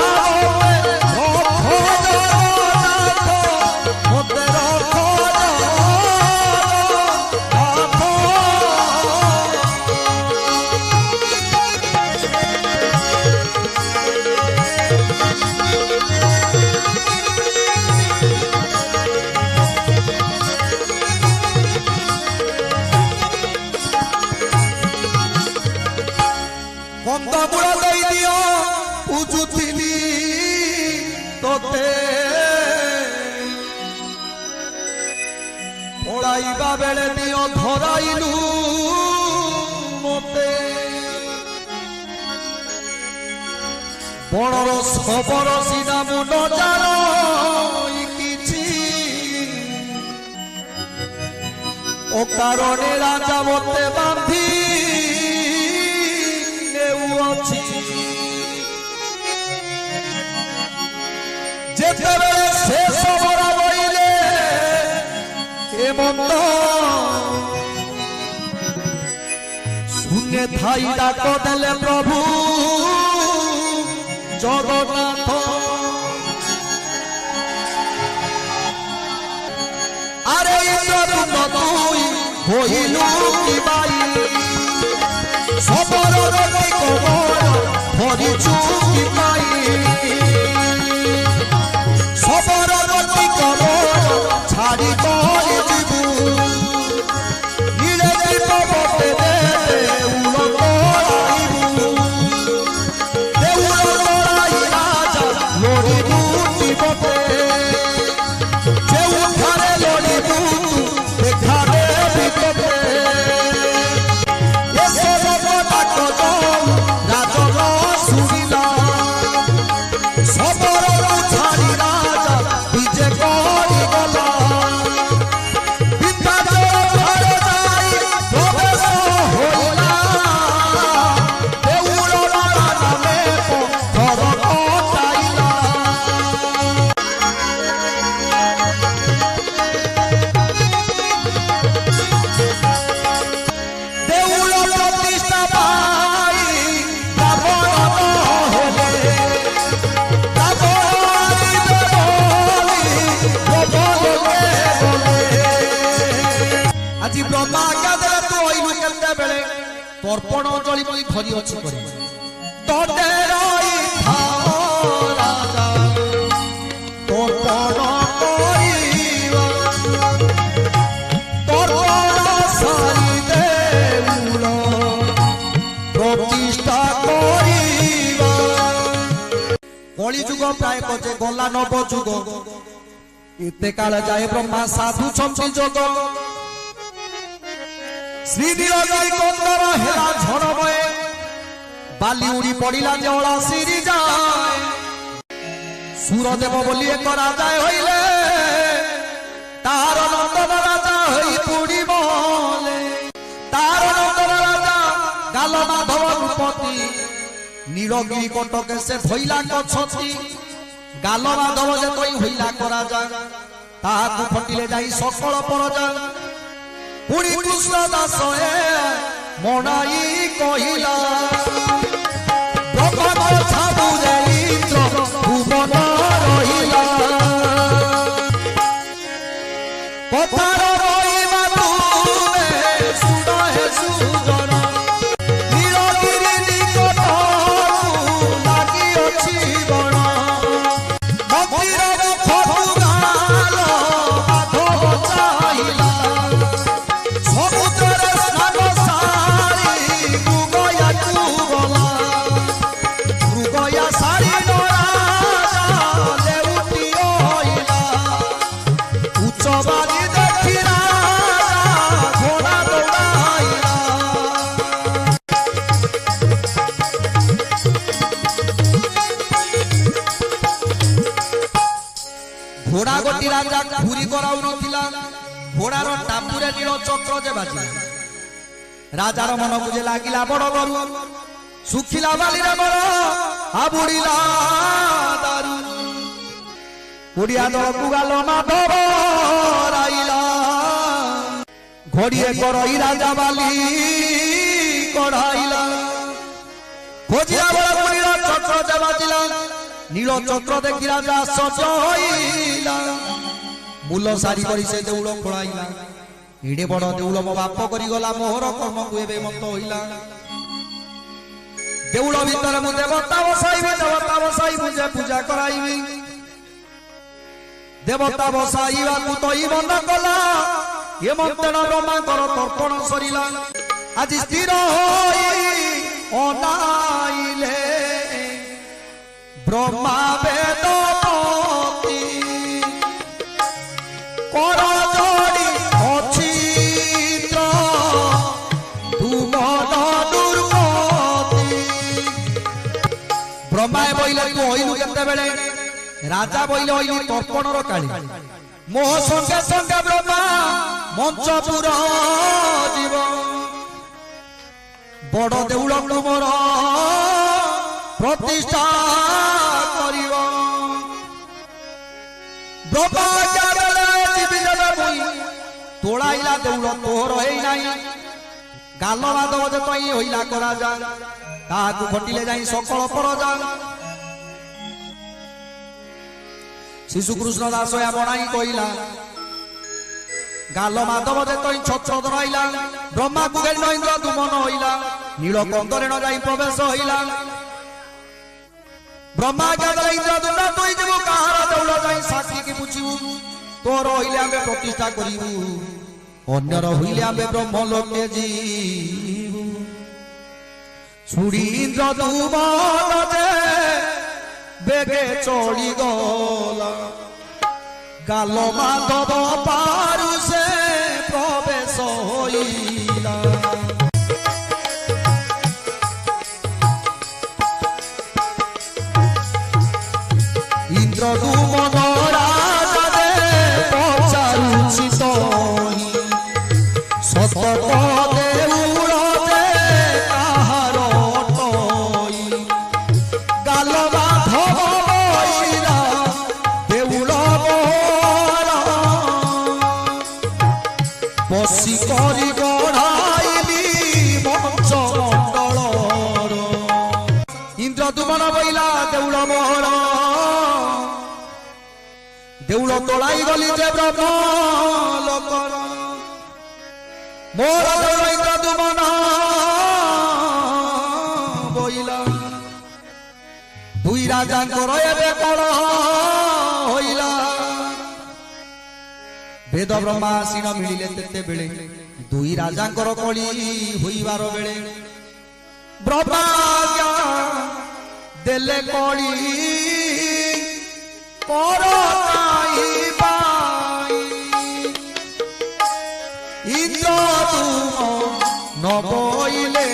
कंदमूल दई दियो पूजुथिली तोते पड़ाइबा बेले दियो धराइलु मते बणर सबर सीना मुन जानो किछि ओ कारणे राजा मते बांधी जेतेबेले से सबरा बइले हेमंत शून्य थाई डाक देले प्रभु जगन्नाथ अरे इंद्र तुई होइलु कि बाई सबरो रति कमर भरिछु कि बाई सबरो रति कमर छाड़ी गई जीवु नीले दीप बते देउल तोराइबु देउल तोराइ राजा लोड़ी बूटी बते जेउ घरे लोड़ी बूटू देखा दे बिकते तर्पण जली मुई धरी अछि करे तोते रही राजा तर्पण करिवा तर्पण सारी देउल प्रतिष्ठा करिवा कली जुग प्राय कजे गला नव जुग इते काल जाए ब्रह्मा साधु छंती जोग श्रीनीलगिरी कंदर हेला झड़मय बाली उड़ी पड़िला जला सिरी जाए सूरदेव बोली एक राजा हईले तार नंदन राजा हई पुड़ी बोले तार नंदन राजा गाल माधव रूपति नीलगिरी कटके से भइला कछती गाल माधव जे तई हईला राजा ताकू फटिले जाई सकल परजा पुरी कृष्ण दास मनाई कहिला ब्रह्म छाबु इंद्र भुवन रहिला कथार रहिबा तुमे सुन हे सुजन नीलगिरी निकट लागि अछि बण मंदिर फटु गाल माधव चाहिला उच्च बारी देखी ঘোড়ার টাপুরে নীল চক্র যে বাজিলা রাজার মনকু যে লাগিলা বড় গরু শুখিলা বালিরে বড় আবুড়িলা দারু কুড়িয়া দলকু গাল মাধব রাইলা ঘড়িয়ে করই রাজা বালি কড়াইলা খোঁজিয়া বড় বুড়ির চক্র যে বাজিলা নীল চক্র দেখি রাজা সজ হইলা মূল সারি করি সে দেউল খোড়াইলা এড়ে বড় দেউল মো বাপ করি গলা মোহর কর্মকু এবে মত হইলা দেউল ভিতরে মু দেবতা বসাইবি যে পূজা করাইবি দেবতা বসাইবাকু তই মন কলা এ মন্ত্রণ ব্রহ্মাঙ্কর তর্পণ সরিলা আজি স্থির হই অনাইলে ব্রহ্মা বেদপতি কর জড়ি অছিদ্র তুমন দুর্গতি ব্রহ্মায় বইলে তু হইলু কেতেবেলে রাজা বইলে হইলি তর্পণর কালী মোহ সঙ্গে সঙ্গে ব্রহ্মা মঞ্চপুর জীব বড় দেউল মোর প্রতিষ্ঠা করিব ব্রহ্মা তোড়াইলা দেউল তোর হই নাই গাল মাধব যে তই হইলা করা যা তাহাকু ঘটিলে যাই সকল পরজা শিশু কৃষ্ণ দাস বনাই কইলা গাল মাধব যে তই ছত্র ধরাইলা ব্রহ্মা কুগের নৈন্দ্র দুমন হইলা নীলকন্দরে ন যাই প্রবেশ হইলা ব্রহ্মা গাদা ইন্দ্র দুন্না তুই দেবু কাহার দেউল যাই সাক্ষী কি বুঝিবু তোর হইলে আমি প্রতিষ্ঠা করিবু অন্যর হইলে আমি ব্রহ্ম লোকে যাইবু ছুড়ি ইন্দ্র দুমন যে বেগে চড়ি গলা গাল মাধব পারু সে প্রবেশ হইলা ইন্দ্র দুমন রাজা দে পচারুছি তহি সত দেউল দে কাহার টই গাল মাধব বইলা দেউল বসি করি গড়াইলি মঞ্চ মণ্ডলর ইন্দ্র দুমন বইলা দেউল মোহর দেউল তোলাই গলি যে ব্রহ্ম লোকর মোর দেউল ইন্দ্র দুমন বইলা দুই রাজাঙ্কর এবে কলহ হইলা বেদ ব্রহ্মা আসিন মিলিলে তেতেবেলে দুই রাজাঙ্কর কলি হইবার বেলে ব্রহ্মা দেলে কলি কর ইন্দ্র নবইলে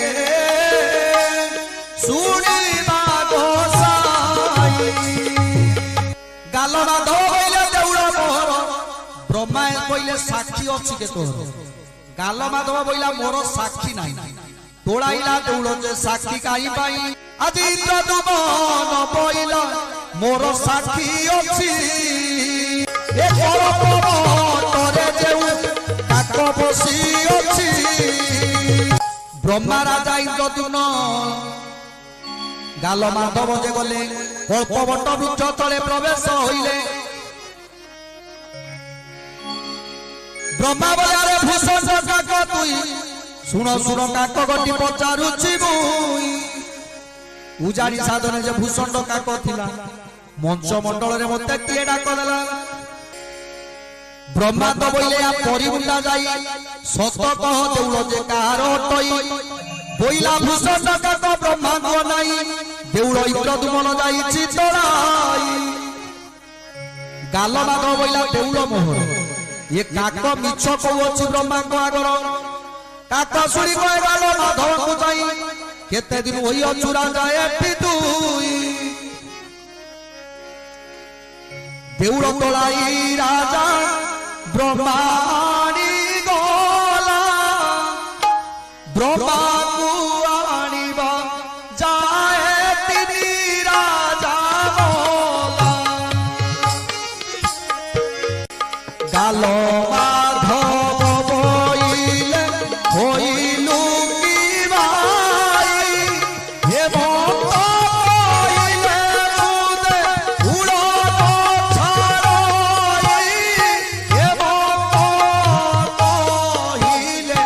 শুনিবা গোসাই গাল মাধব বইলে দেউল মোহর ব্রহ্মা কইলে সাক্ষী অছি কে তোর গাল মাধব বইলা মোর সাক্ষী নাই তোড়াইলা দেউল যে সাক্ষী কাই পাই আজি ইন্দ্র দুমন বইলা মোর সাক্ষী অছি এ কর তরে যেউ কাক বসি অছি ব্রহ্মা রাজা ইন্দ্র দুমন গাল মাধব যে গলে কল্পবট বৃক্ষ তলে প্রবেশ হইলে ব্রহ্মা বলে আরে ভূষণ কাক তুই শুণ শুণ কাক গটি পচারুছি মুই উজাড়ি সাধনে যে ভূষণ কাক থিলা মঞ্চ মণ্ডଳରେ মতে কিଏ ডাক দেলা ব্রহ্মা তো বইলে আ পরিবুন্ডা যাই সত কহ দেউল যে কাহার টই বইলা ভূষণ কাক ব্রহ্মা গো নাই দেউল ইন্দ্র দুমন যাইছি তোড়াই গাল মাধব বইলা দেউল মোহর ये काक मिछ कहूँ ब्रह्मा को आगर काक शुणी कहे गाल माधव को जाई केते दिन होई अचुरा जाए पितुई देउल तोलाई राजा ब्रह्माणी ब्रह्मा को आनिबा जाए तिनी राजा बोला गालो माधव बइले হইলু কি ভাই হে ভক্ত কইলে তুদে উড়ন ছাড়ই হে ভক্ত কইলে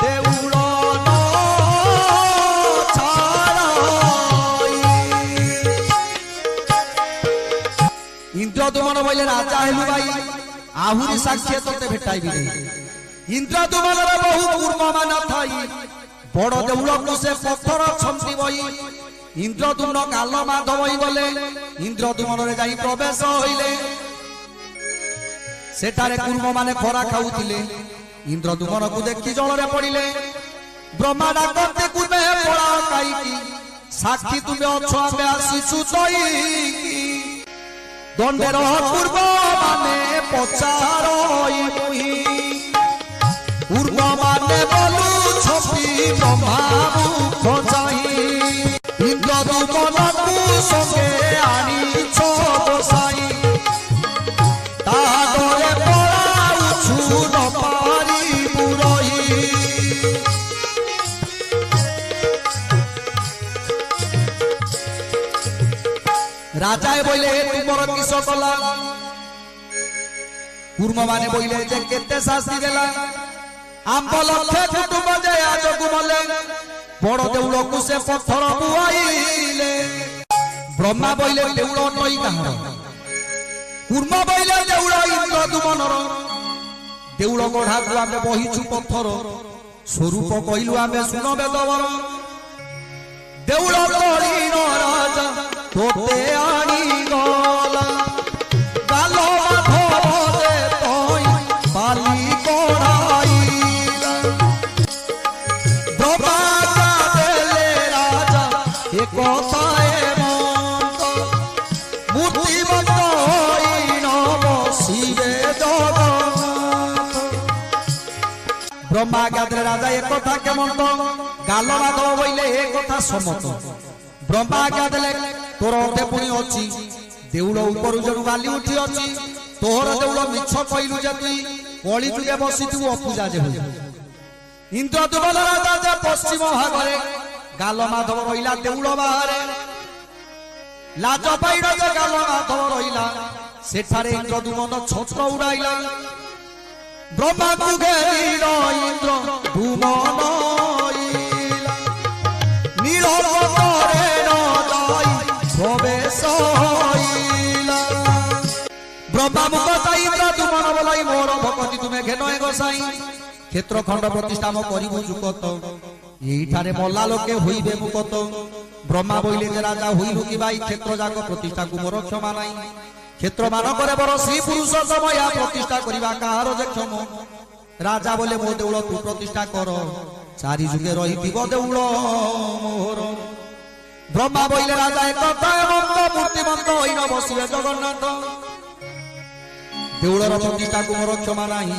দে উড়ন ছাড়ই ইন্দ্রদমন বলে রাজা হেলু ভাই আহুরি সাক্ষী তোতে ভেটাইবি ইন্দ্রদমনর বহু কূর্ম মান থাই বড় দেউলকু সে পথর ছন্তি বই ইন্দ্রদুম্ন কাল মাধবই গলে ইন্দ্রদুম্ନରେ যাই প্রবেশ হইলে সেটারে কূর্ম মানে খরা খাউଥିଲେ ইন্দ্রদুম্নকু দেখি জলরে পড়িলে ব্রহ্মা ডাকতে কুবে পড়া কাইকি সাক্ষী তুমি অছ আমি আসিছু তইকি দণ্ডের পূর্ব মানে পচারই মুহি পূর্ব মানে বলু ছবি ব্রহ্মা মুখ চাহি ইন্দ্রদুম্নকু সঙ্গে আনিছ বসাই তাহারে পড়াউছু নপারি পুরহি রাজায় বইলে তোমার কিস কলা কূর্ম মানে বইলে যে কেতে শাস্তি দেলা আম্ব লক্ষে কুটুম্ব যে আজ গুমলে বড় দেউলকু সে পথর বুয়াইলে ব্রহ্মা বইলে দেউল নই কাহার কূর্ম বইলে দেউল ইন্দ্রদুম্নর দেউল গঢ়াকু আমি বহিছু পথর স্বরূপ কইলু আমি শুন বেদবর দেউল তরিণ রাজা তোতে আনি গলা গাল মাধবতে তই বালি কড়াইলা ব্রহ্মা দেলে রাজা এ কথায় মন্ত মূর্তিমন্ত হইন বসিবে জগন্নাথ ব্রহ্মা গাদরে রাজা এ কথা কেমন তো গাল মাধব বইলে এ কথা সমত ব্রহ্মা গাদলে তোর অর্ধে পুনি অছি দেউল উপরু জনু বালি উঠি অছি তোর দেউল মিছ কইলু যে তুই কলি যুগে বসিথিবু অপূজা যে হই ইন্দ্রদুম্ন রাজা যে পশ্চিম ভাগরে গাল মাধব রইলা দেউল বাহারে লাজ পাইল যে গাল মাধব রইলা সেঠারে ইন্দ্রদুম্ন ছত্র উড়াইলা ব্রহ্মাকু ঘেরিল ইন্দ্র দুমন নীলবতরে নদয় প্রবেশ হইলা ব্রহ্মা মুখ চাই ইন্দ্রদুম্ন বলাই মোর ভকতি তুমি ঘেনয় গোসাই ক্ষেত্রখণ্ড প্রতিষ্ঠা ম করিবু যুকত এইঠারে মল্লা লোকে হইবে মুকত ব্রহ্মা বইলে যে রাজা হইলু কি ভাই ক্ষেত্র যাক প্রতিষ্ঠাকু মোর ক্ষমা নাই ক্ষেত্র মানকরে বড় শ্রী পুরুষোত্তম ইয়া প্রতিষ্ঠা করিবা কাহার যে ক্ষম রাজা বলে মো দেউল তু প্রতিষ্ঠা কর চারি যুগে রহিথিব দেউল মোহর ব্রহ্মা বইলে রাজা এক কথায় মন্ত মূর্তিমন্ত হইন বসিবে জগন্নাথ দেউলর প্রতিষ্ঠাকু মোর ক্ষমা নাই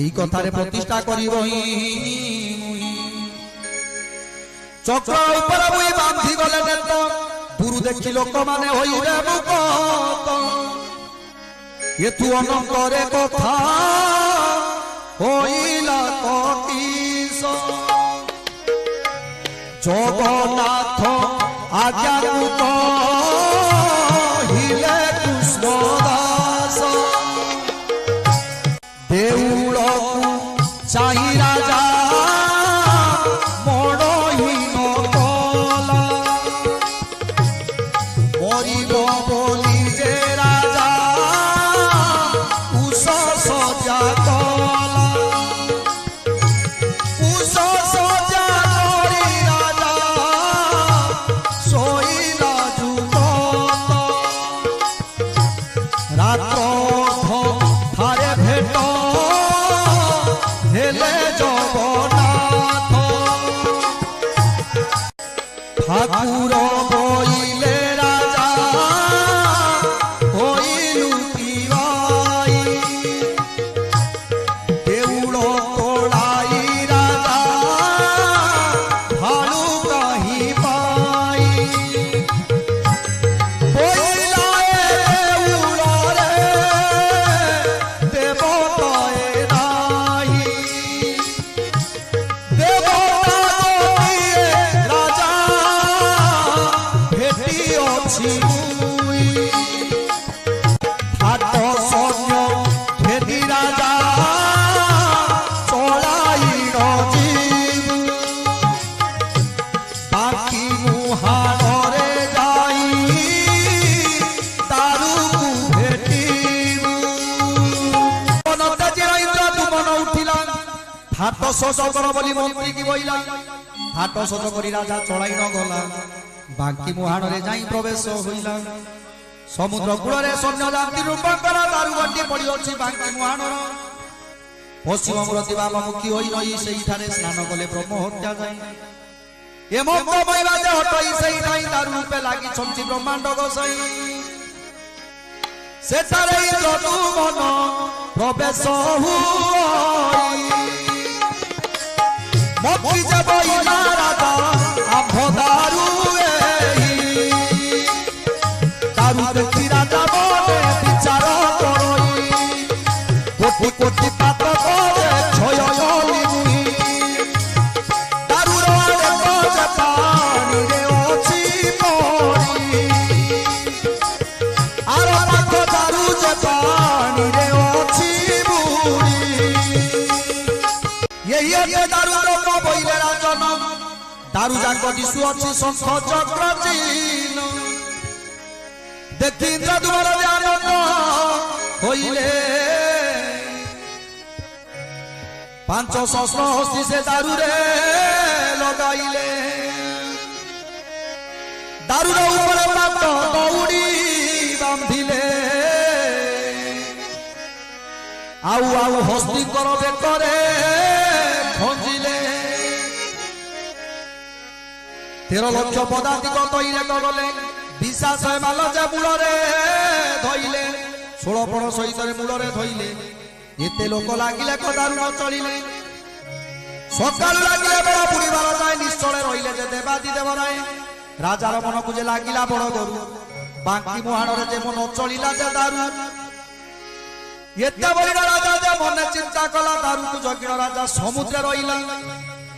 এই কথারে প্রতিষ্ঠা করিব চক্র উপরে মুই বান্ধি গলে নেত দূর দেখি লোক মানে হইবে মুকত এতু অনন্তরে কথা হইলা কটিস জগন্নাথ আজ্ঞা কহিলে কৃষ্ণ দাস দেউলকু চাই রাজা মনহীন কলা মরিব বলি যে রাজা উষ সজা কলা উষ সজা করি রাজা শৈলা যুগত রাত্র ধারে ভেট হেলে জগন্নাথ ঠাকুর বইলে রাজা হইলু কি ভাই দেউল হাট শোষ কর বলি মন্ত্রী কি বইলা হাট শোষ করি রাজা চড়াই ন গলা বাঙ্কি মুহাণরে যাই প্রবেশ হইলা সমুদ্র কূଳରେ সৈন্য জাতি রূপଙ୍କର ଦାରୁଗଣ୍ଡି ପଡ଼ିଅଛି ବାଙ୍କି ମୁହାଣର ପଶ୍ଚିମ ମୂରତି ବାମମୁଖୀ ହୋଇ ରହି ସେଇଠାରେ ସ୍ନାନ କଲେ ବ୍ରହ୍ମ ହତ୍ୟା ଯାଇ ଏମନ୍ତ ମହିମା ଯେ ହଟଇ ସେଇଠାଇ ଦାରୁ ରୂପେ ଲାଗିଛନ୍ତି ବ୍ରହ୍ମାଣ୍ଡ ଗୋସାଇ ସେଠାରେ ଯଦୁମନ ପ୍ରବେଶ ହୁଇ ମତି ଯେ ବଇଲା ରାଜା ଆମ୍ଭ ଦାରୁ दारू देखी राजा बने विचार करई कोटि कोटि पाप करे छय जलिनी दारू रे जे पानी रे अछि पड़ी आर पाख दारू जे पानी रे अछि बुड़ी ये दारू लोक बइले राजन दारू जाक दिसु अछि शंख चक्र चिन्ह देखी इंद्र तुम्हारा आनंद होइले पांच सहस्र हस्ती से दारू रे लगाइले दारू ऊपर पात दौड़ी बांधिले आउ आउ हस्ती कर बेकरे खंजिले 13 लक्ष पदातिक तैरे गले विश्वास माल जे मूलरे धइले 16 पण सहित मूलरे धइले एते लोक लागिले कदारु न चलिले सकाल लागिले बड़ा बुढ़ीबार जाय निश्चय रहिले जे देवादी देवराय राजार मन को जे लागिला बड़ गरु बांकी मुहाणरे जे मन चलिला जे दारू एते बड़ी राजा जे मन चिंता कला दारू को जगिण राजा समुद्र रहिला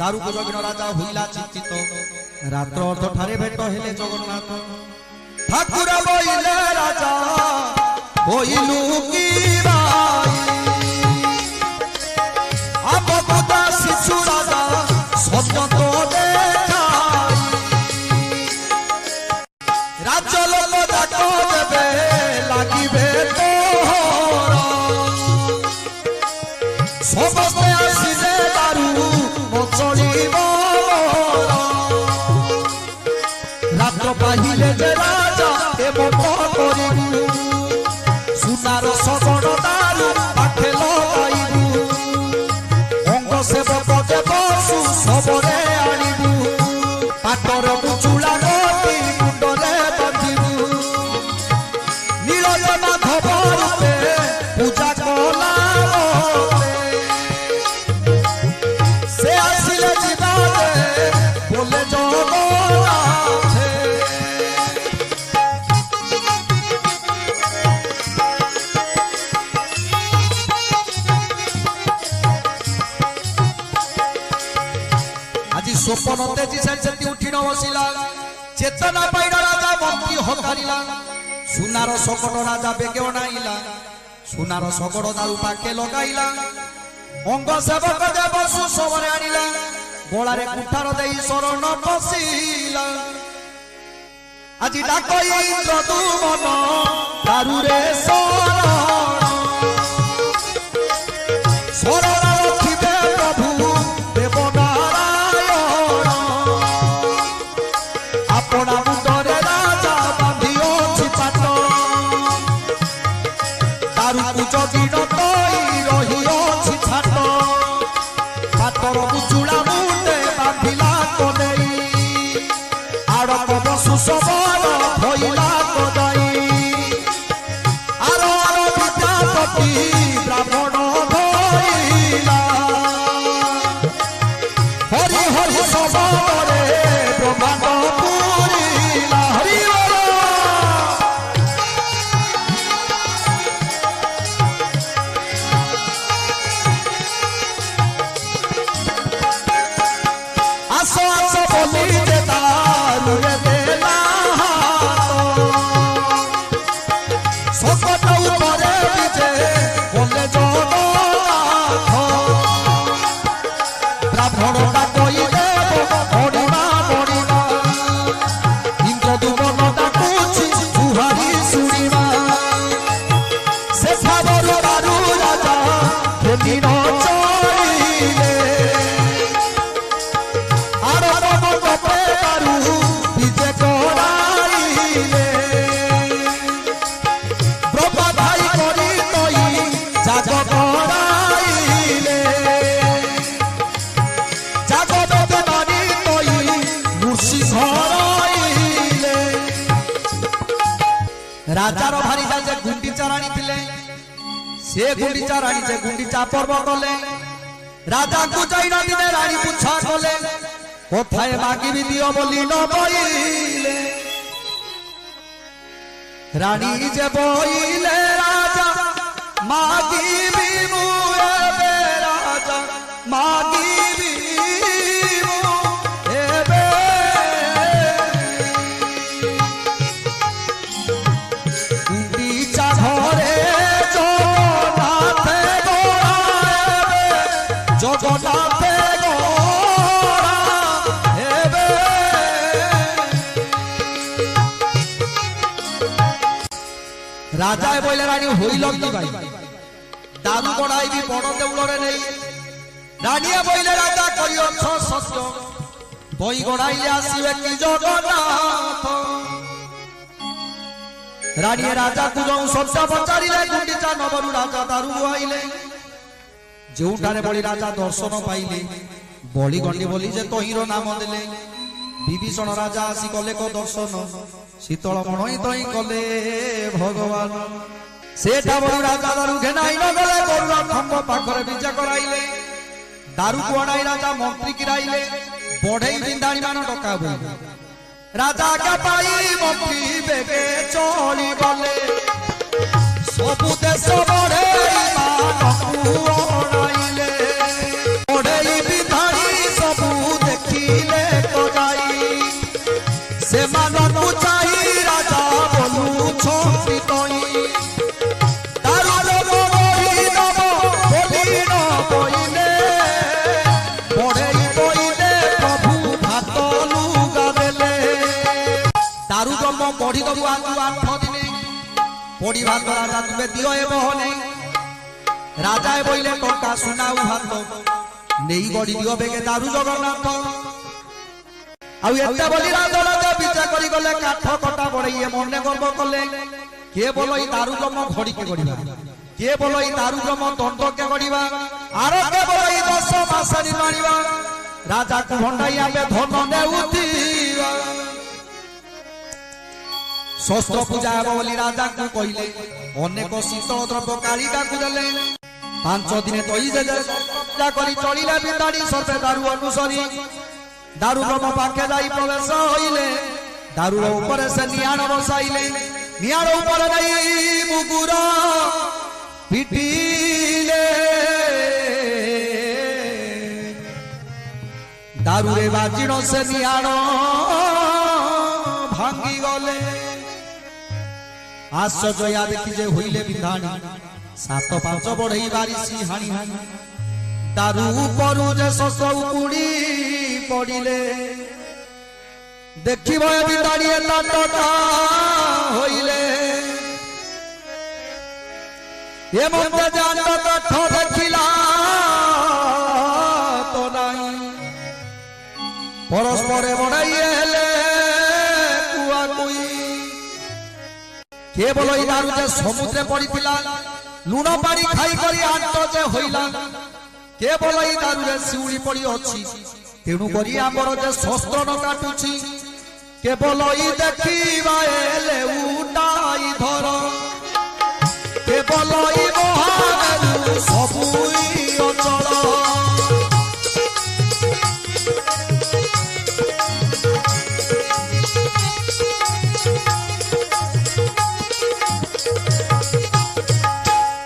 दारू को जगिण राजा हुइला चिंतित रात्र अर्थ ठारे भेट हेले जगन्नाथ ठाकुर बोइले राजा बोइलु की बाई अब खुदा शिशु राजा सत्य तो देखाई राज्य लोक जाक देबे लागिबे तोहरा समस्ते आसिले दारू मचलिब रात्र पाहिले जे राजा सुनार सगण दारू पाखे लगाइबू अंग सेवक जे बसु सबरे आनिबू पाटर मुचुला नदी मुंडरे बांधिबू नीरज माधव रूपे पूजा कला से आसिले जीवाले बोले जगन्नाथ स्वप्न तेजी से उठी न बसिला चेतना पाई राजा मंत्री हकारिला सुनार सकट राजा बेगे अनाइला सुनार सकट दारू पाके लगाइला अंग सेवक जे बसु सबरे आनिला गलारे कुठार देई शरण पसिला আজি ডাক ইন্দ্র তুমন দারু রে শরণ শরণ রখিবে প্রভু দেবনারায়ণ আপনা মুন্ডরে রাজা বাঁধিଅଛି পাট দারুକୁ ଜଗିଣ ତଇ ରହିଅଛି ଛାଟ ପାଟର ମୁଚୁଳା ମୁଣ୍ଡେ ବାନ୍ଧିଲା କନେଇ ଆଡ଼ପ ବସୁ ସବର ଭଇଲା କଦାଇ ଆର ଆର রাজার ভারিজা যে গুন্ডিচা রানী ଥିଲେ সে গুন্ডিচা রানী যে গুন্ডিচা পর্ব কলে রাজাকে যাই না দিনে রানী পুছা কলে কোথায় মাগিবি দিও বলি ন বইলে রানী যে বইলে রাজা মাগিবি মু এবে রাজা মাগিবি মু এবে গুন্ডিচা ঘরে জগন্নাথে গড়া জগন্নাথে রাজায় বইলে রানী হইল কি ভাই দারু গড়াইবি বড় দেউলরে নেই রানিয়া বইলে রাজা করিয়ছ সত্য বই গড়াইলে আসিবে কি জগন্নাথ রানিয়া রাজা কুজৌ সত্য পচারিলে গুন্ডিচা নবরু রাজা দারু আইলে ଯେଉଁଠାରେ ବଳି ରାଜା ଦର୍ଶନ ପାଇଲେ ବଳି ଗଣ୍ଡି ବୋଲି ଯେ ତହିଁର ନାମ ଦେଲେ ବିଭୀଷଣ ରାଜା ଆସି କଲେ କ ଦର୍ଶନ ଶୀତଳ ମଣଇ ତହିଁ କଲେ ଭଗବାନ ସେଟା ବଳି ରାଜା ଦାରୁ ଘେନାଇ ନ ଗଲେ ବରୁଣ ଖମ୍ବ ପାଖରେ ବିଜେ କରାଇଲେ ଦାରୁକୁ ଅଣାଇ ରାଜା ମନ୍ତ୍ରୀ କିରାଇଲେ ବଢେଇ ବିନ୍ଧାଣୀ ମାନ ଡକା ବୋଇଲେ ରାଜା ଆଜ୍ଞା ପାଇ ମନ୍ତ୍ରୀ ବେগে ଚଳି ଗଲେ ସବୁ ଦେଶ ବଢେଇ ମାନଙ୍କୁ ଅଣାଇଲେ ବଢେଇ ବିନ୍ଧାଣୀ ସବୁ ଦେଖିଲେ କଗାଇ ସେମାନଙ୍କୁ ଚାହିଁ ରାଜା ବୋଲୁଛନ୍ତି ତଇ ଦାରୁ ବଢି ଦବ ବୋଲି ନ କହିଲେ ବଢେଇ କହିଲେ ପ୍ରଭୁ ଭାତ ଲୁଗା ଦେଲେ ଦାରୁ ଜମ ବଢି ଦବୁ ଆଗୁ 8 ଦିନେ পড়ি ভাত রাজা তুমি দিও এ বহনে রাজায় বইলে টঙ্কা সোনা ও ভাত নেই গড়ি দিও বেগে দারু জগন্নাথ আউ এতে বলি রাজা বিচা করি গলে কাঠ কটা বড়াইয়ে মনে গর্ব কলে কে বলো এই দারু জম ঘড়িকে গড়িবা কে বলো এই দারু জম দণ্ডকে গড়িবা আর কে বলো এই 10 মাসানি মারিবা রাজা কু ভন্ডাই আবে ধন নেউতিবা শস্ত্র পূজা হব বলি রাজা কু কইলে অনেক শীতল দ্রব্য কালিকা কু দেলে 5 দিনে তই যে পূজা করি চলিলে বিন্দাড়ি সর্বে দারু অনুসরি দারু ব্রহ্ম পাখে যাই প্রবেশ হইলে দারুর উপরে সে নিয়াণ বসাইলে নিয়াণ উপরে নাই মুগুর পিটিলে দারুরে বাজিণ সে নিয়াণ ভাঙ্গি গলে আশ্চর্য দেখি যে হইলে বিধানী 7-5 বড়েই বারিশি হানি হানি দারু পরু যে শস্য উকুড়ি পড়িলে দেখিব বিধানী নাটকা হইলে এমন জান কাঠ দেখিলা তো নাই পরস্পরে বড়াই এলে কুয়া কুই কে বলো এই দারু যে সমুদ্রে পড়িছিলা লুণ পানি খাই করি আন্ত যে হইলা কে বলো এই দারু রে শিউড়ি পড়ি অছি তেণু করি আমার যে শস্ত্র ন কাটুছি কে বলো এই দেখিবা এলে উটাই ধর কে বলো এই মহামেরু সবুই অচল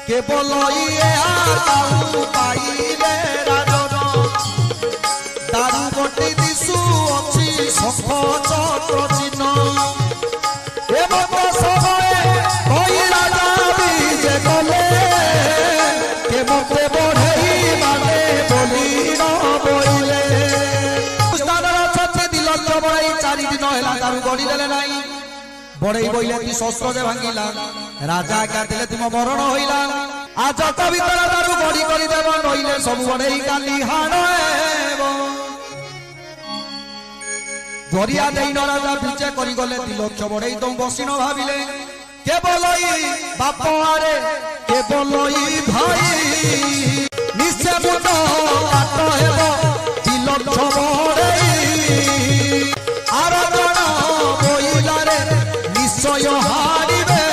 কেবল ইয়ে দারু পাইলে রাজন দারু বটি দিশু অছি শঙ্খ চক্র চিহ্ন এবং সবাই কই রাজা বিজে গলে কেমতে বঢ়েই মানে বলি ন বইলে স্থানর ছত্রে দিলঞ্চ বড়াই 4 দিন হেলা দারু গড়ি দেলে নাই বড়াই বইলে কি শস্ত্র যে ভাঙ্গিলা রাজা আজ্ঞা দিলে তুম মরণ হইলা আজ কবিতার দারু গড়ি করি দেব নইলে সবু বড়েই কালি হাণ জরিয়া দেই রাজা বিচে করি গলে তিলক্ষ বড়েই তো বসিন ভাবিলে কেবলই বাপ আরে কেবলই ভাই নিশ্চয় মুন্ড কাট হেব তিলক্ষ বড়েই আর জন বইলারে নিশ্চয় হারিবে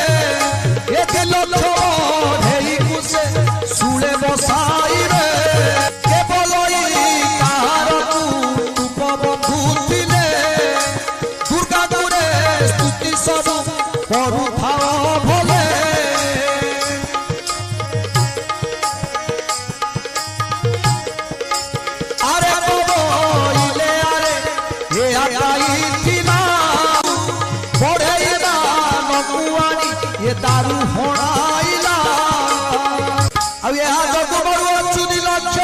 ଆଗକୁ ବଢୁଅଛୁ 2 ଲକ୍ଷ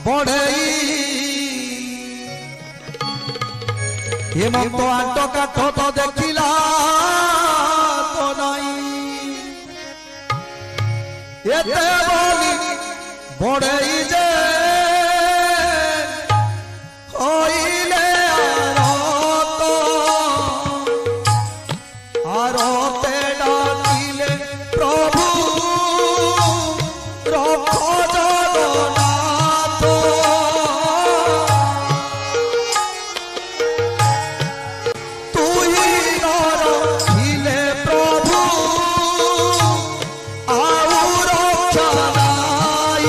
ବଢେଇ ହେମନ୍ତ ଆଣ୍ଟ କାଠ ତ ଦେଖିଲା ତ ନାଇଁ ଏତେ ବୋଲି ବଢେଇ ଯେ হইলে আরতে ডাকিলে প্রভু রক্ষ জগন্নাথ তুই রখিলে প্রভু আউ রক্ষা নাই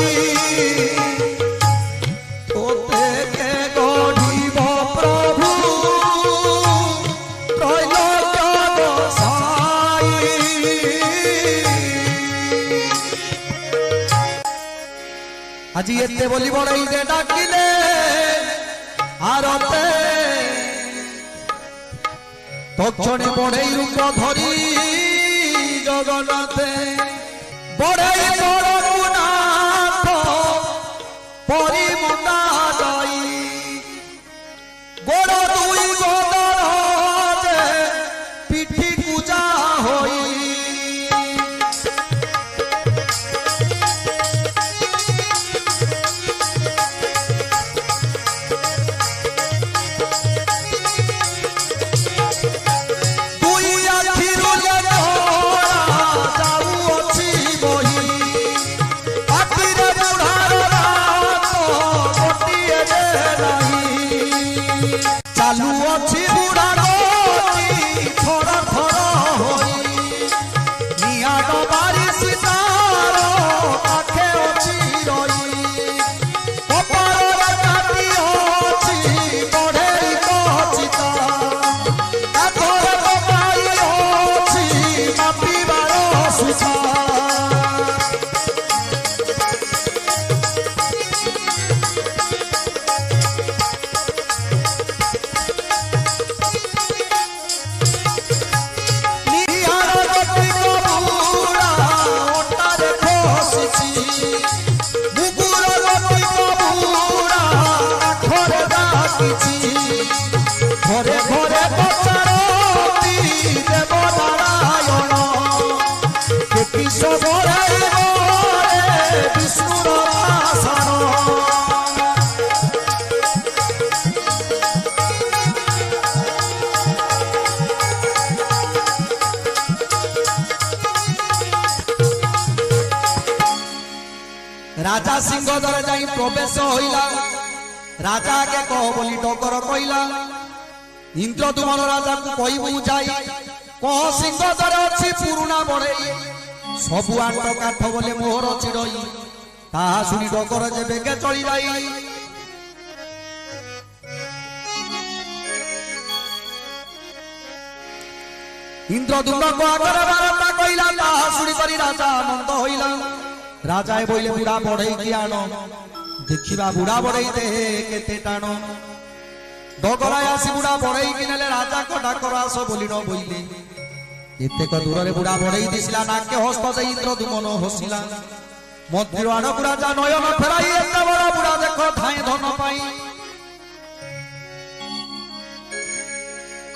তোতে কে গঢ়িব প্রভু ত্রৈলোক্য গোসাই আজি এতে বলি বড়াই যে ডাকিলে আরতে তক্ষণে বড়াই রূপ ধরি জগন্নাথে বড়াই বড় গুণাথ পরিমুন্ডা যাই বড় 2 গদর যে পিঠি পূজা হই চালু অছি বুড়া গতি থর থর হই নিয়াদ বাড়ি সীতার পাখে অছি রই কপালরে কাটি অছি বড়েই কচিতা কাঠরে পকাই অছি মাপিবার সুতা ঘরে ঘরে পচারতি দেব নারায়ণ কেতি সবরে বিষ্ণুর ভাষণ রাজা সিংহদ্বারে যাই প্রবেশ হইলা রাজা আগে কহ বলি ডকর কইলা ইন্দ্রদুমন রাজাকে কইবু যাই কহ সিংহদ্বারে অছি পুরুনা বড়েই সবু আট কাঠ বলে মোহর চিড়ই তাহা শুনি ডকর যে বেগে চলি যাই ইন্দ্রদুম্নকে আগরে বারতা কইলা তাহা শুনি করি রাজা আনন্দ হইলা রাজায় বইলে বুড়া বড়েই কি আন দেখিবা বুড়া বড়েই দেহে কেতে টাণ ডগরায় আসি বুড়া বড়েই কি নেলে রাজা ক ডাকর আস বলি ন বইলে এতেক দূরে বুড়া বড়েই দিছিলা নাকে হস্ত যে ইন্দ্রদুমন হসিলা মন্ত্রী আনক রাজা নয়ন ফেরাই এতে বড় বুড়া দেখো ধাই ধন পাই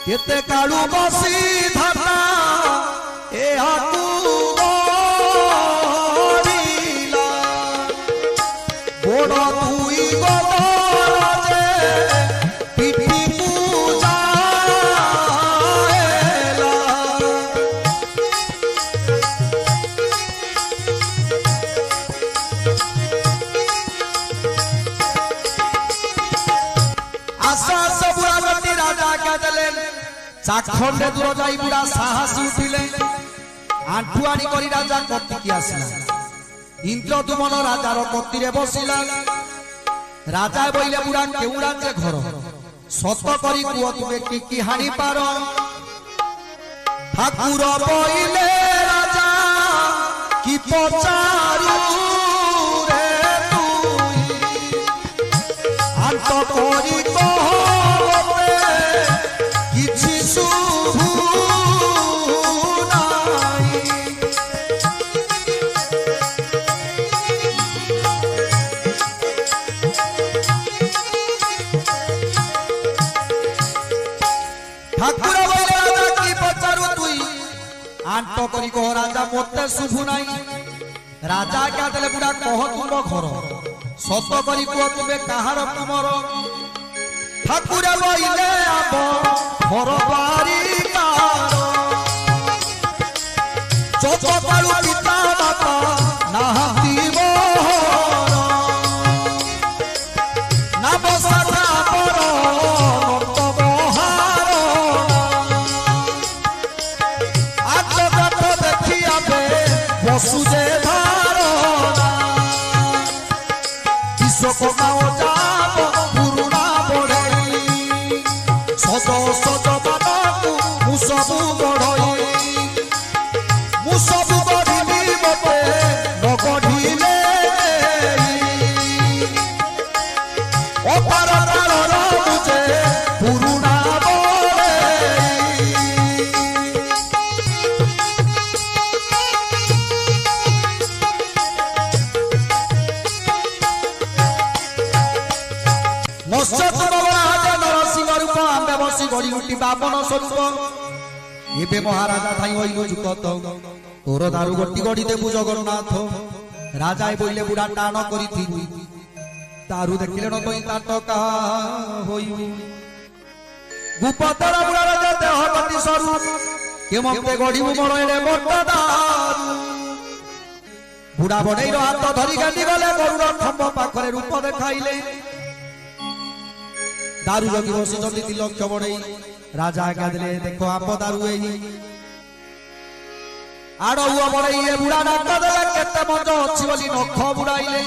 কেতে কালু বসি ধাতা এ হাতু বড় 2 গদর যে পিঠি পূজা এলা আশা বুড়া গতি রাজা কে দেলেন চাখণ্ডে দূর যাই বুড়া সাহসী উঠিলে আঁঠু আনি করি রাজা কর্তিকি আসিলা ইন্দ্রদুমন রাজার কর্তিরে বসিলা রাজা বইলে বুড়া কেউ রাজ্যে ঘর সত করি কুয় তুমি কি কি হানি পার ঠাকুর বইলে রাজা কি পচারু রে তুই আন্ত করি কহবে কিছু শুভু নাই ଆଟ କରି କହ ରାଜା ମତେ ଶୁଭୁ ନାହିଁ। ରାଜା ଆଜ୍ଞା ଦେଲେ ବୁଢା କହ ତୁମ ଘର ସତ କରି କୁହ ତୁମେ କାହାର ତୁମର। ଠାକୁରେ ବଇଲେ ଆବ ଘର ବାରି ଚକାଳୁ ପିତା ବାପା ନାହାନ୍ତି ମୋହର। ନାମ ସାରା ପର ନର୍ତ ବହାର ଆଟ କାଠ ଦେଖି ଆବେ ବସୁଜେ ଧାରଣା। ବିଶ୍ୱକର୍ମା ଯାବ ପୁରୁଣା ବଢ଼େଇ ସଜ ସଜ ମାନଙ୍କୁ ମୁଁ ସବୁ ବଢ଼ଇ। ମୁଁ ସବୁ ଗଢ଼ିଲି ମତେ ନ ଗଢ଼ିଲେ ଅପାର କାଳର ବୁଝେ ପୁରୁଣା ବଢ଼େଇ। ମତ୍ସ୍ୟତୁର ରାଜା ନରସିଂହ ରୂପ ଆମ୍ବେ ବସି ଗଢ଼ି ଉଠି ବାମନ ସ୍ୱରୂପ। ଏବେ ମହାରାଜା ଥାଇ ହଇଲୁ ଯୁଗତ ତୋର ଦାରୁ ଗୋଟି ଗଢ଼ି ଦେବୁ ଜଗନ୍ନାଥ। ରାଜା বইলে বুড়া টান করিথিবি দারু দেখিলে ন তই কাট কাহা হইবি। ভূপতর বুড়া রাজা দেহ গতি সরু কেমতে গড়িবু মর এড়ে বট দারু। বুড়া বড়েইর হাত ধরি গাঁদি গলে গরুর খম্ব পাখরে রূপ দেখাইলে। দারু জগি বসিଛନ୍ତି তিলক্ষ বড়েই রাজা আজ্ঞা দিলে দেখো আপ দারু এই আড়ুয়া বড়াইলে বুড়া ডাক দেলে কেতে মজ অছি বলি নখ বুড়াইলে।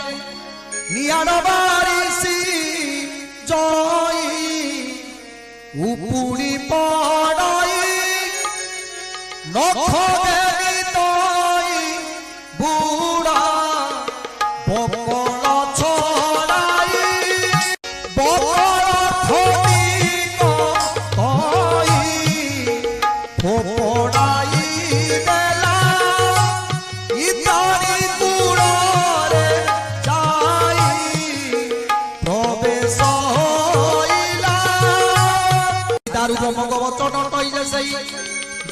নিয়াড় বারিসি জয় উপুড়ি পড়াই নখ দেলি তই বুড়া বকল ছড়াই বকল থদিক তই ফোপড়াই দেলা ইতারি দূরে যাই প্রবেশ হইলা। দারু জমক বচন তৈ যে সেই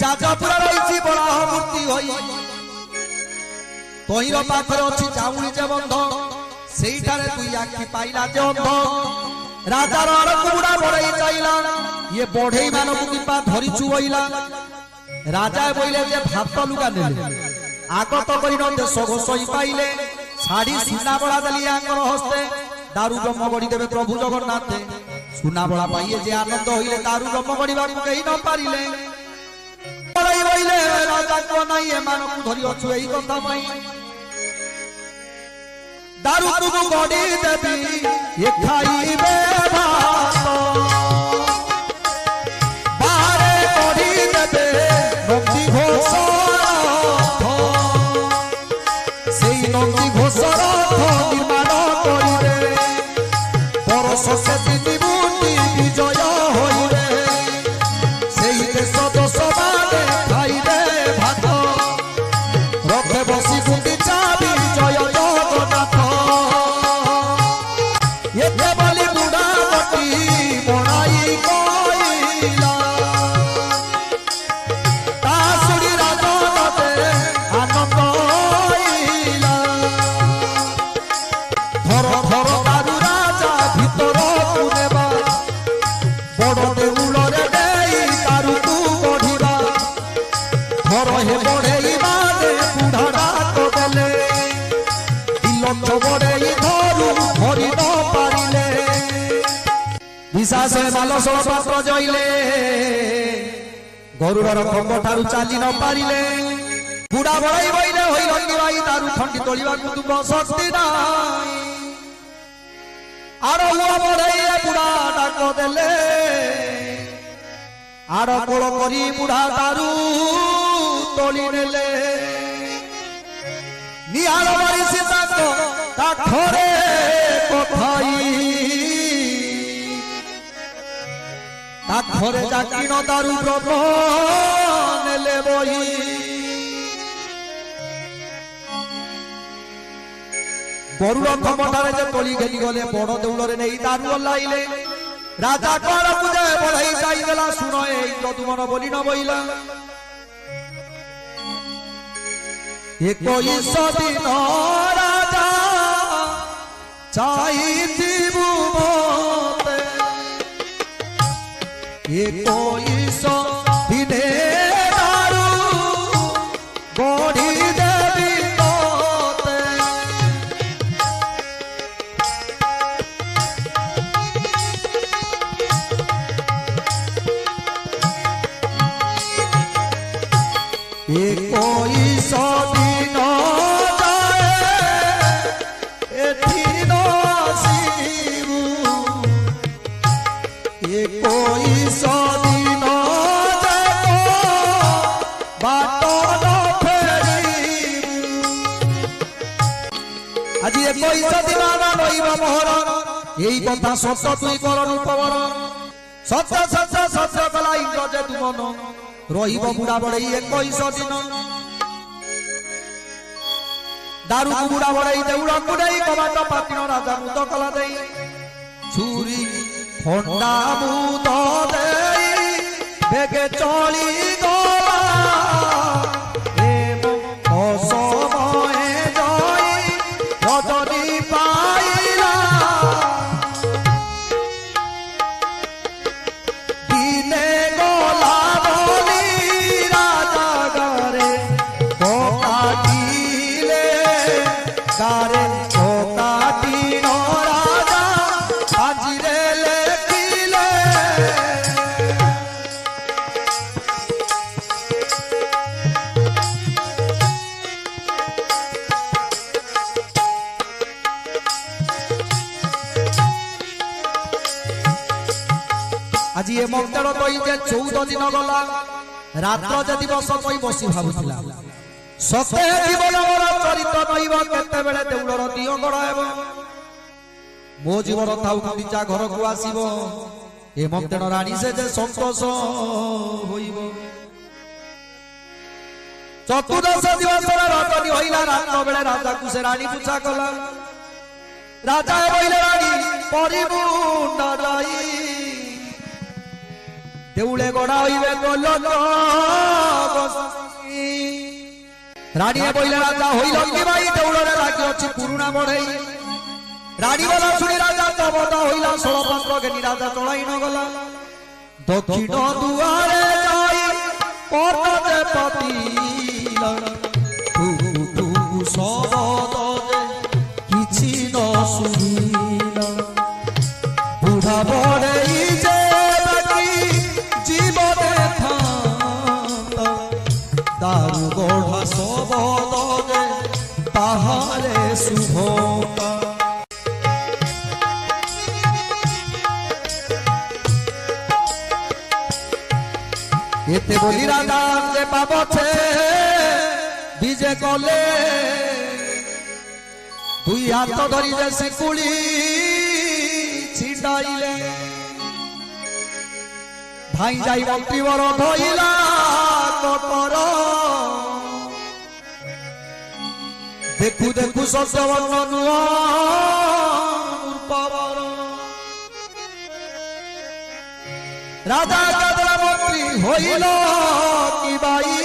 যাযাপুরা রইছি বরাহ মূর্তি হই তইর পাখরে অছি চাউলি যে বন্ধ সেইটারে তুই আখি পাইলা যে অন্ধ। রাজার আড়কু বুড়া বড়াই চাইলা ইয়ে বড়েই মানবু কিপা ধরিছু বইলা। রাজায় বইলে যে ভাত লুকা নেলে আগত করি ন দেশ ঘোষই পাইলে। শাড়ি সুনা বড়া দেলি আঙ্গর হস্তে দারু ব্রহ্ম গড়ি দেবে প্রভু জগন্নাথে। সুনা বড়া পাইয়ে যে আনন্দ হইলে দারু ব্রহ্ম গড়িবাকু কেই ন পারিলে। বড়াই বইলে রাজা কো নাই এমানকু ধরি অছু এই কথা পাই। দারু তুমু গড়ি দেবি এ খাইবে ভাত বারে গড়ি দেবে নন্দী ঘোষ সেই নন্দী ঘোষ নির্মাণ করিবে। পরশ সে তিনি মুটি বিজয় হইবে সেই দেশ দশ মানে খাইবে ভাত রথে বসি গুটি চাবি জয় জগন্নাথ। এতে বলি বুড়া বটি বড়াই কইলা তা শুনি রাজনতে আনন্দ হইলা। ধর ধর দারু রাজা ভিতরকু নেবা বড় দেউলরে দেই দারু তু গঢ়িবা। ধর হে বড়েই মানে বুঢ়া ডাক দেলে তিলক্ষ বড়েই ধরু ধরি ন পারিলে। বিশ্বাসে মালসল পাত্র জইলে গরুড়র খম্ব ঠারু চালি ন পারিলে। বুড়া বড়াই বইলে হই রঙ্গি ভাই দারু খন্ডি তোলিবাকু তুম শক্তি নাই। আর বড়াই বুড়া ডাক দেলে আর কোল করি বুড়া দারু তোলি নেলে। নিহাল বারিসি তাক কাঠরে কোথাই কাঠরে জাকিন দারু ব্রহ্ম নেলে বই। গরুর খম্বটারে যে তলি ঘেলি গলে বড় দেউলরে নেই দারু লাইলে। রাজা কর বুঝে বড়াই চাই দেলা শুনো এই যদুমন বলি ন বইলা। 21 दिन राजा चाहिथिबु मोते 21 दिने दारू गढ़ी देवी तोते 21 दिन जाए एथि न आसिबु 21 दिन जाको बाट न फेरिबु आज 21 दिन रहिब मोहर एई कथा सत तुई कर रूपवर सत्य सत्य सत्य कला इंद्र जे तुमन रहिब बुढ़ा बड़ई 21 दिन दारू बुढ़ा बड़ई देउड़ कुड़ई कबाट पातिन राजा मुद कला देई छुरी फंडा मुद देई बेगे चली गला एवं असमये जई रजनी पाइला दिने गला बली राजा गरे काटिले गारे काटिन राजा आजिरे लेखिले आज ये मक्तर कही जे 14 दिन गला रात्र जे दिवस कही बसी भाबुथिला सते जीवन मोर चरित्र नइब केते बेले देउलर दियो गड़ हेबो मो जीवन थाउ गुंडीचा घर को आसीबो ए मक्तर रानी से जे संतोष होइबो चतुर्दश दिवस रतनी होइला रात्र बेले राजा को से रानी पूछा कला राजा बोले रानी परिबुंडा जाई देउले गड़ा हईबे तो लोक रानी बोले राजा होइल कि भाई देउलरे लागी अछि पुरुणा बढ़ई रानी बोला सुनी राजा तबदा होइला 16 पत्र के राजा चलाई न गला दक्षिण दुआरे जाई पर्वते पतिला तू तू शब्द किछि न सुनिला बुढ़ा बढ़ई जे दारू गढ़ा सबद ताहारे शुभता एते बोली राजा जे पाबो छे विजय कले दुई हाथ धरी जे सिकुली छिड़ाइले भाई जाई मंत्रीवर धइला कपर देखु देखु सत्यवर्ण नुआ रूपवर राजा कदला मंत्री होइल कि बाई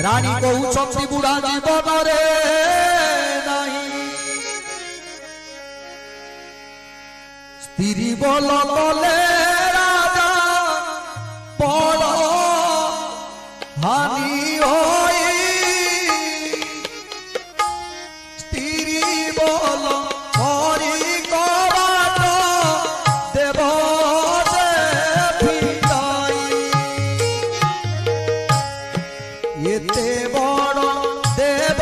रानी कहउछंती बुढ़ा जीवन रे नाही स्त्री बोल बोले राजा पड़ हानि होई स्त्री बोल हरि कबाट देव से फिटाई एते बड़ देव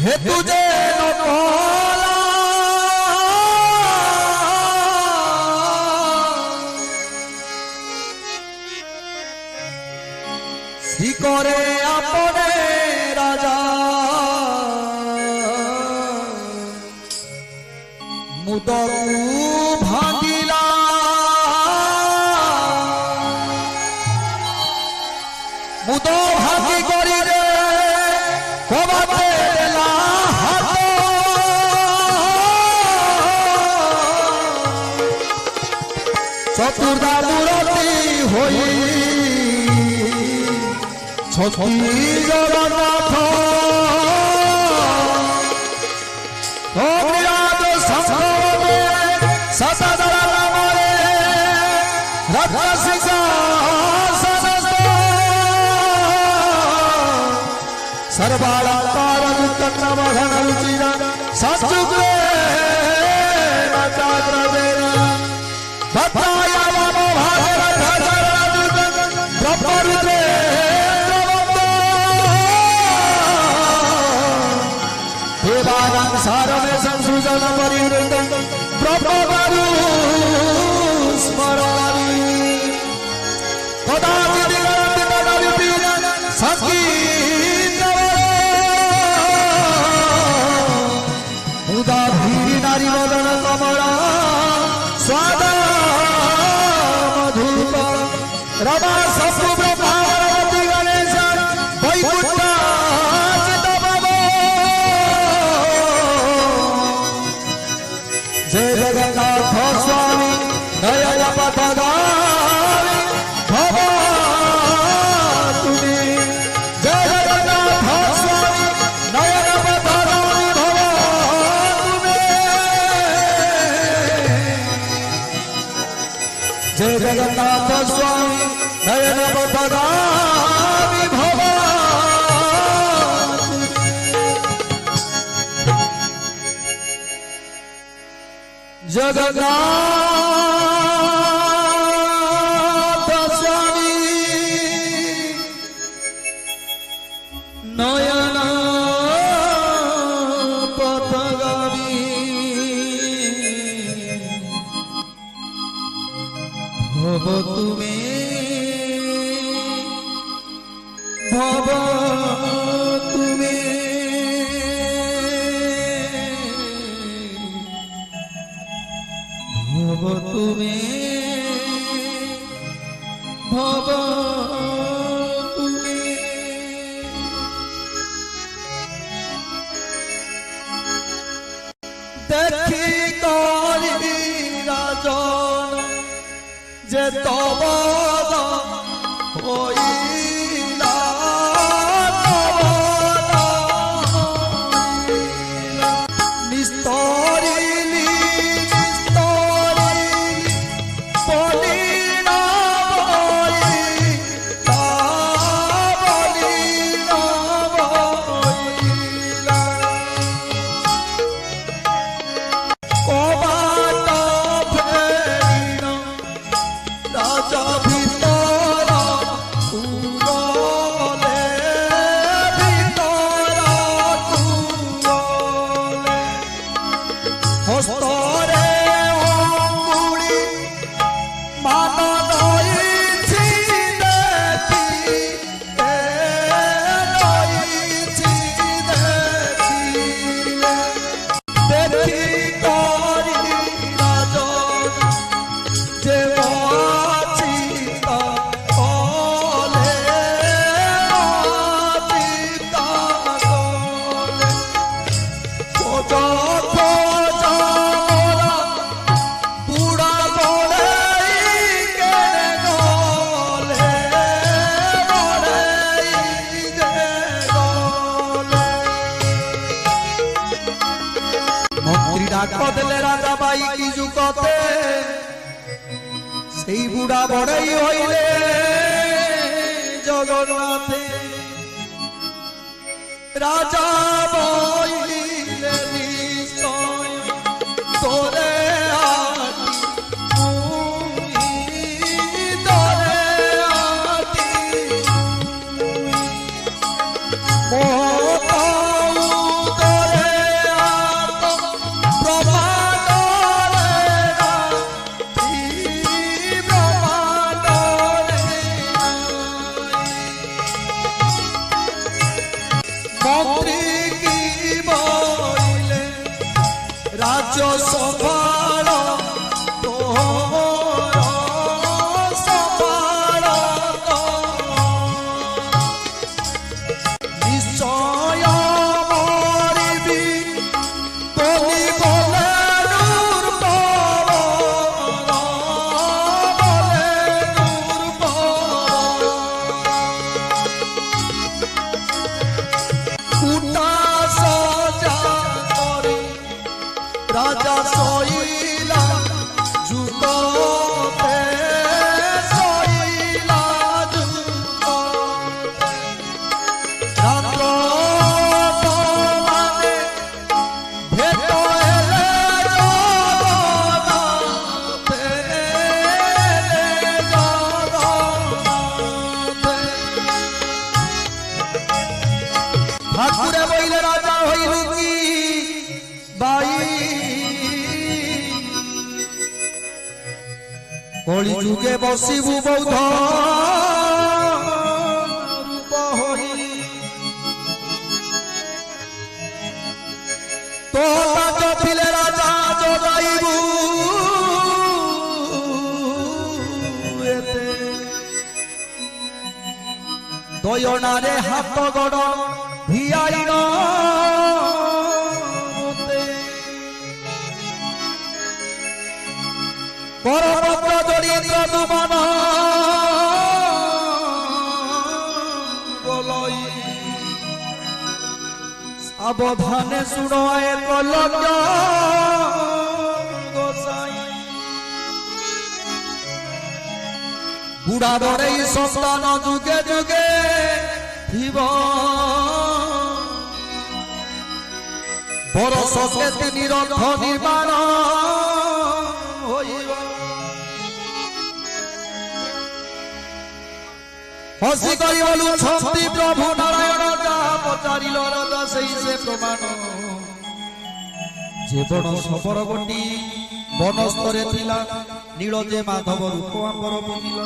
हे तुझे শিকরে আপনে রাজা মুদকু ভাঙিলা মুদ ভাঙি করি রে কবাতে দেলা হাত চতুর্দা মূরতি হই ছকি জগন্নাথ অবিরাজ সংগ্রামে সতদর নামে রত্ন সিংহাসনস্থ সর্বালঙ্কার যুক্ত নবঘন রুচির সচ্চুগ্রে নচাদ্রবে ভদ্রায় নম ভাগবত ব্রহ্মরুদ্রে सारमे संसुजन परिवृतं प्रभवरु स्मरामि कदापि दिगन्ति तदपि संगीतवरे मुदा धीरि नारी वदन कमला स्वादा मधुप रमा सप्तु ब्रह्मावती गणेश वैकुण्ठ जय जगन्नाथ स्वामी नयन पथगामी भव तुमे जय जगन्नाथ स्वामी नयन पथगामी भव तुमे जय जगन्नाथ स्वामी नयन पथगामी भव जगन्नाथ स्वामी नयन पथगामी भव तुमे भव तुमे भव तुमे भव तुमे देखी करी राजन जे तब होइला निस्तरी হস্তরে অঙ্গুলি মাতা নইছি দেখি নইছি দেখি দেখি করি রাজন যে অচিত কলে অচিত কলে রাজা বাই কি যুগতে সেই বুড়া বড়াই হইলে জগন্নাথে রাজা বইলে নিশ্চয় তোরে আটি মন্ত্রী কি বইলে রাজ্য সভার তোর সভার নিশ্চয় মরিবি বলি বলে নূর বলে নূর কুটা সজা করে রাজা সইলা জুতোতে সইলা জুতো রাত্র মানে ভেট এলে জগন্নাথে ঠাকুরে বইলে রাজা হইল কি বাই কলি যুগে বসিবু বৌদ্ধ রূপ হই তো রাজ ছিলে রাজা জগাইবু এতে দয়নারে হাত গড় ভিআইন পরপত্র দরিদ্র দুমন বলই সাবধানে শুনো এক লজ্ঞ গোসাই বুড়া বড়ই সন্তান যুগে যুগে থিব বরষ কেতে নিরন্ধ নির্মাণ হইব হসি করি বলুছন্তি প্রভু নারায়ণ যাহা পচারিল রাজা সেই সে প্রমাণ যে বন সবরবতী বনস্তরে ଥିଲା নীଳ যে মাধব রূপ আম্বর বুঝিল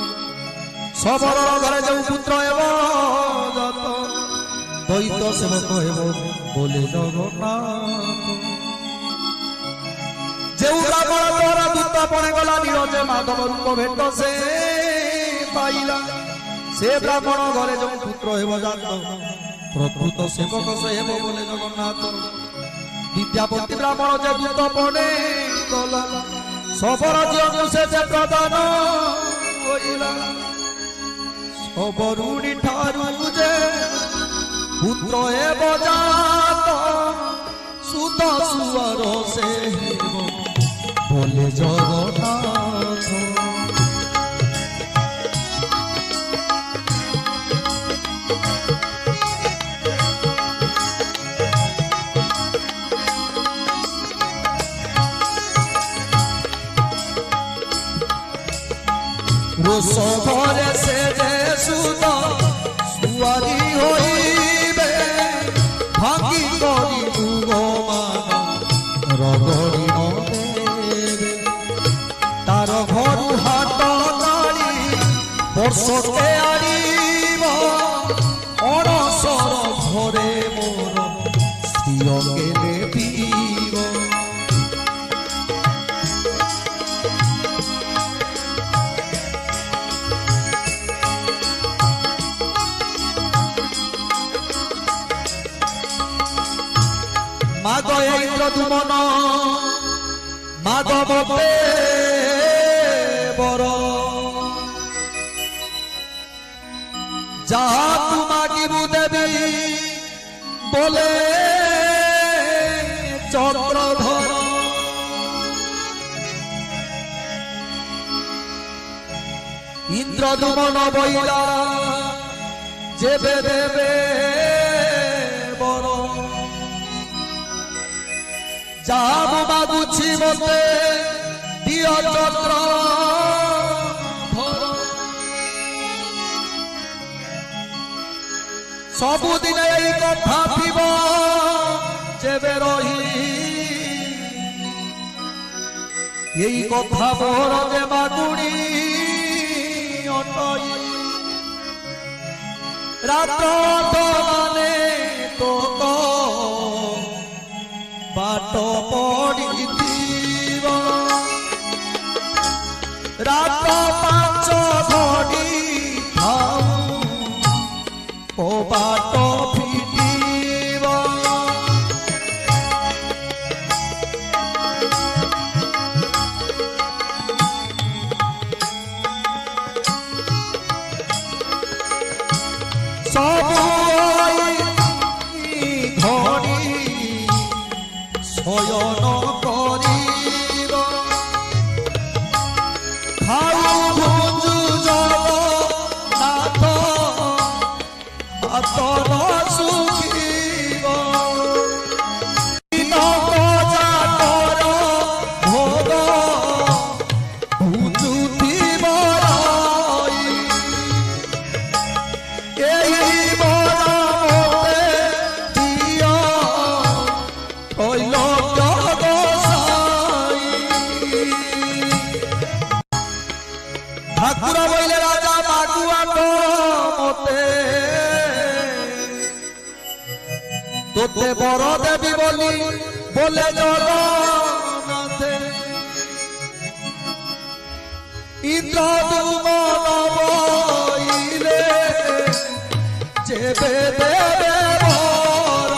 সবরর ঘরে যে পুত্র ହେବ যত দৈত সেবক ହେବ বলে জগন্নাথ যে ব্রাহ্মণ তোর দূত পড়ে গলা নীଳ যে মাধব রূপ ভেট সে পাইলা সে ব্রাহ্মণ ঘরে যে পুত্র ହେବ জাত প্রকৃত সেবক সে ହେବ বলে জগন্নাথ বিদ্যাপতি ব্রাহ্মণ যে দূত পড়ে গলা সবর ঝিଅକୁ ସେ ଯେ ପ୍ରଦାନ হইলা সবরুণী ঠারু যে পুত্র ହେବ জাত সুত সুয়ার সে ହେବ বলে জগন্নাথ রোষ ঘরে সে যে সুত সুয়ারি হইবে ভাঙ্গি করি ভগবান রগড়ি দেবে তার ঘরু হাট গাড়ি বর্ষকে আনিব অনসর ঘরে মোর স্ত্রীকে দেবিব মাগ ইন্দ্র দুমন মাধবতে বর যাহা তু মাগিবু দেবী বলে চক্রধর ইন্দ্র দুমন বইলা যেবে দেবে বর যাহা মাগুছি মতে দিয় চক্র सबुदिन यही कथा थिब जेबे रही यही कथा मोर जे मागुणी अटई रात तो माने तो রাত পাঁচ ঘড়ি থাও ও বাট ফিটিব সবু ঘড়ি শয়ন করিব খাও ভুজু জগন্নাথ হাতর সুখিব জাতর ভোগ ভুজুথিব এই বড় মতে দিয় কইল ঠাকুর বইলে রাজা মাগুয়া মতে তোতে বড় দেবী বলি বলে জগন্নাথে ইন্দ্র দুমন বইলে যেবে দেবে বর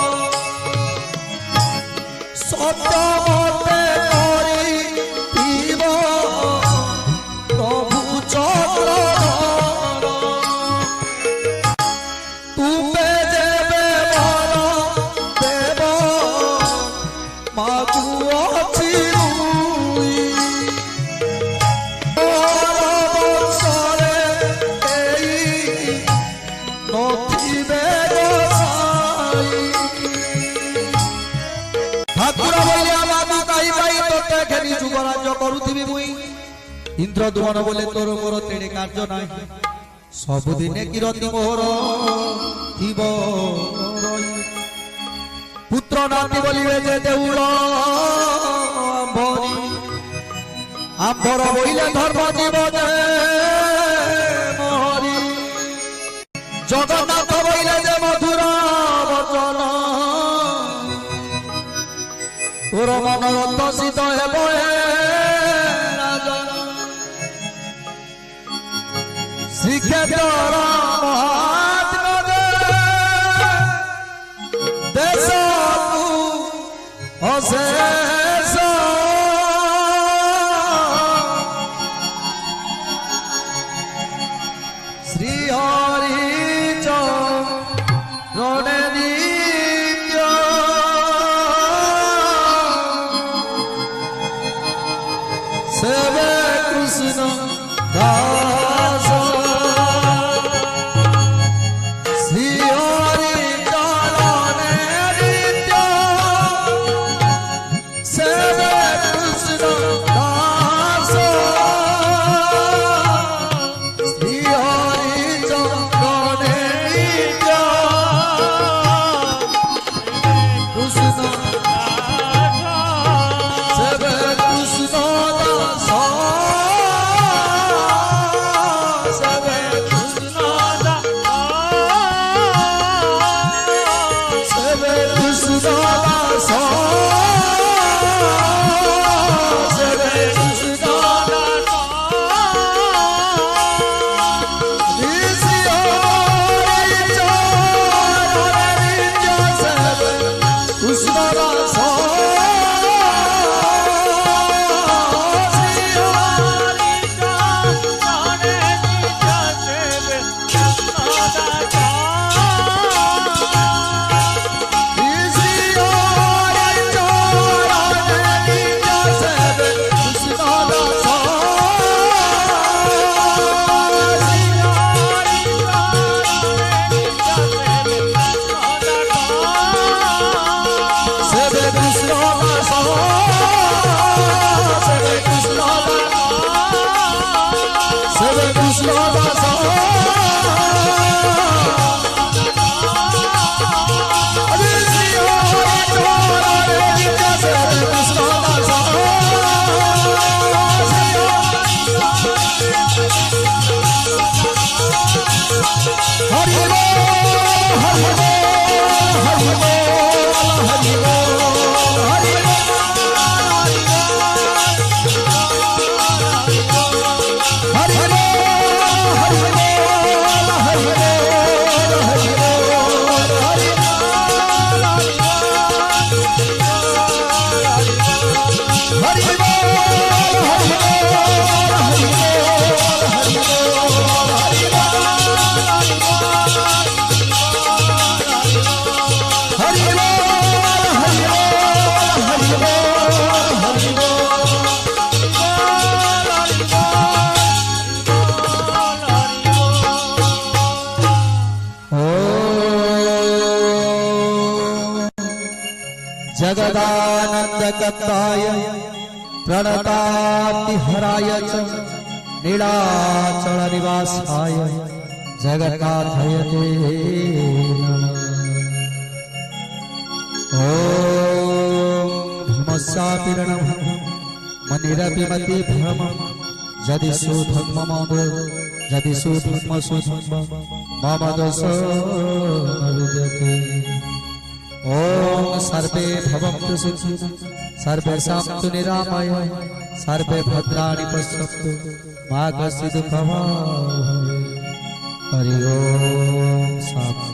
সত্য মতে করি দিব প্রভু চক্র তুমে যেবে বর দেব মাগু অছি বৎসরে এই নথিবে ঠাকুর বলে বাবা কাই পাই তোতে ঘেরি যুবরাজ্য করুথিবি মুই ইন্দ্র দুমন বলে তোর মোর তেড়ে কার্য নাই सबुदिने किरति मोर थीब पुत्र नाती बोलिबे जे देउल आंभरी आंभर बोइले धर्म जीव जे मोहरी जगन्नाथ बोइले जे मधुर वचन तोर मन रतसित हेबो श्रीक्षेत्र महात्मा देश अशेष श्री हरि चरण नित्य सेवे कृष्ण दास जगदानन्दकर्ताय प्रणतातिहराय च नीलाचलनिवासाय जगन्नाथाय ते नमः। ॐ भीमस्यापीरणं मनिरपिमति भ्रमं यदि सुधं मम यदि सुधं मम दोषो न विद्यते। ओम सर्वे भवन्तु सुखिनः सर्वेषां तु निरामयः सर्वे भद्राणि पश्यन्तु मा कश्चित् दुःखभाग् भवेत्। हरि ओम शान्ति।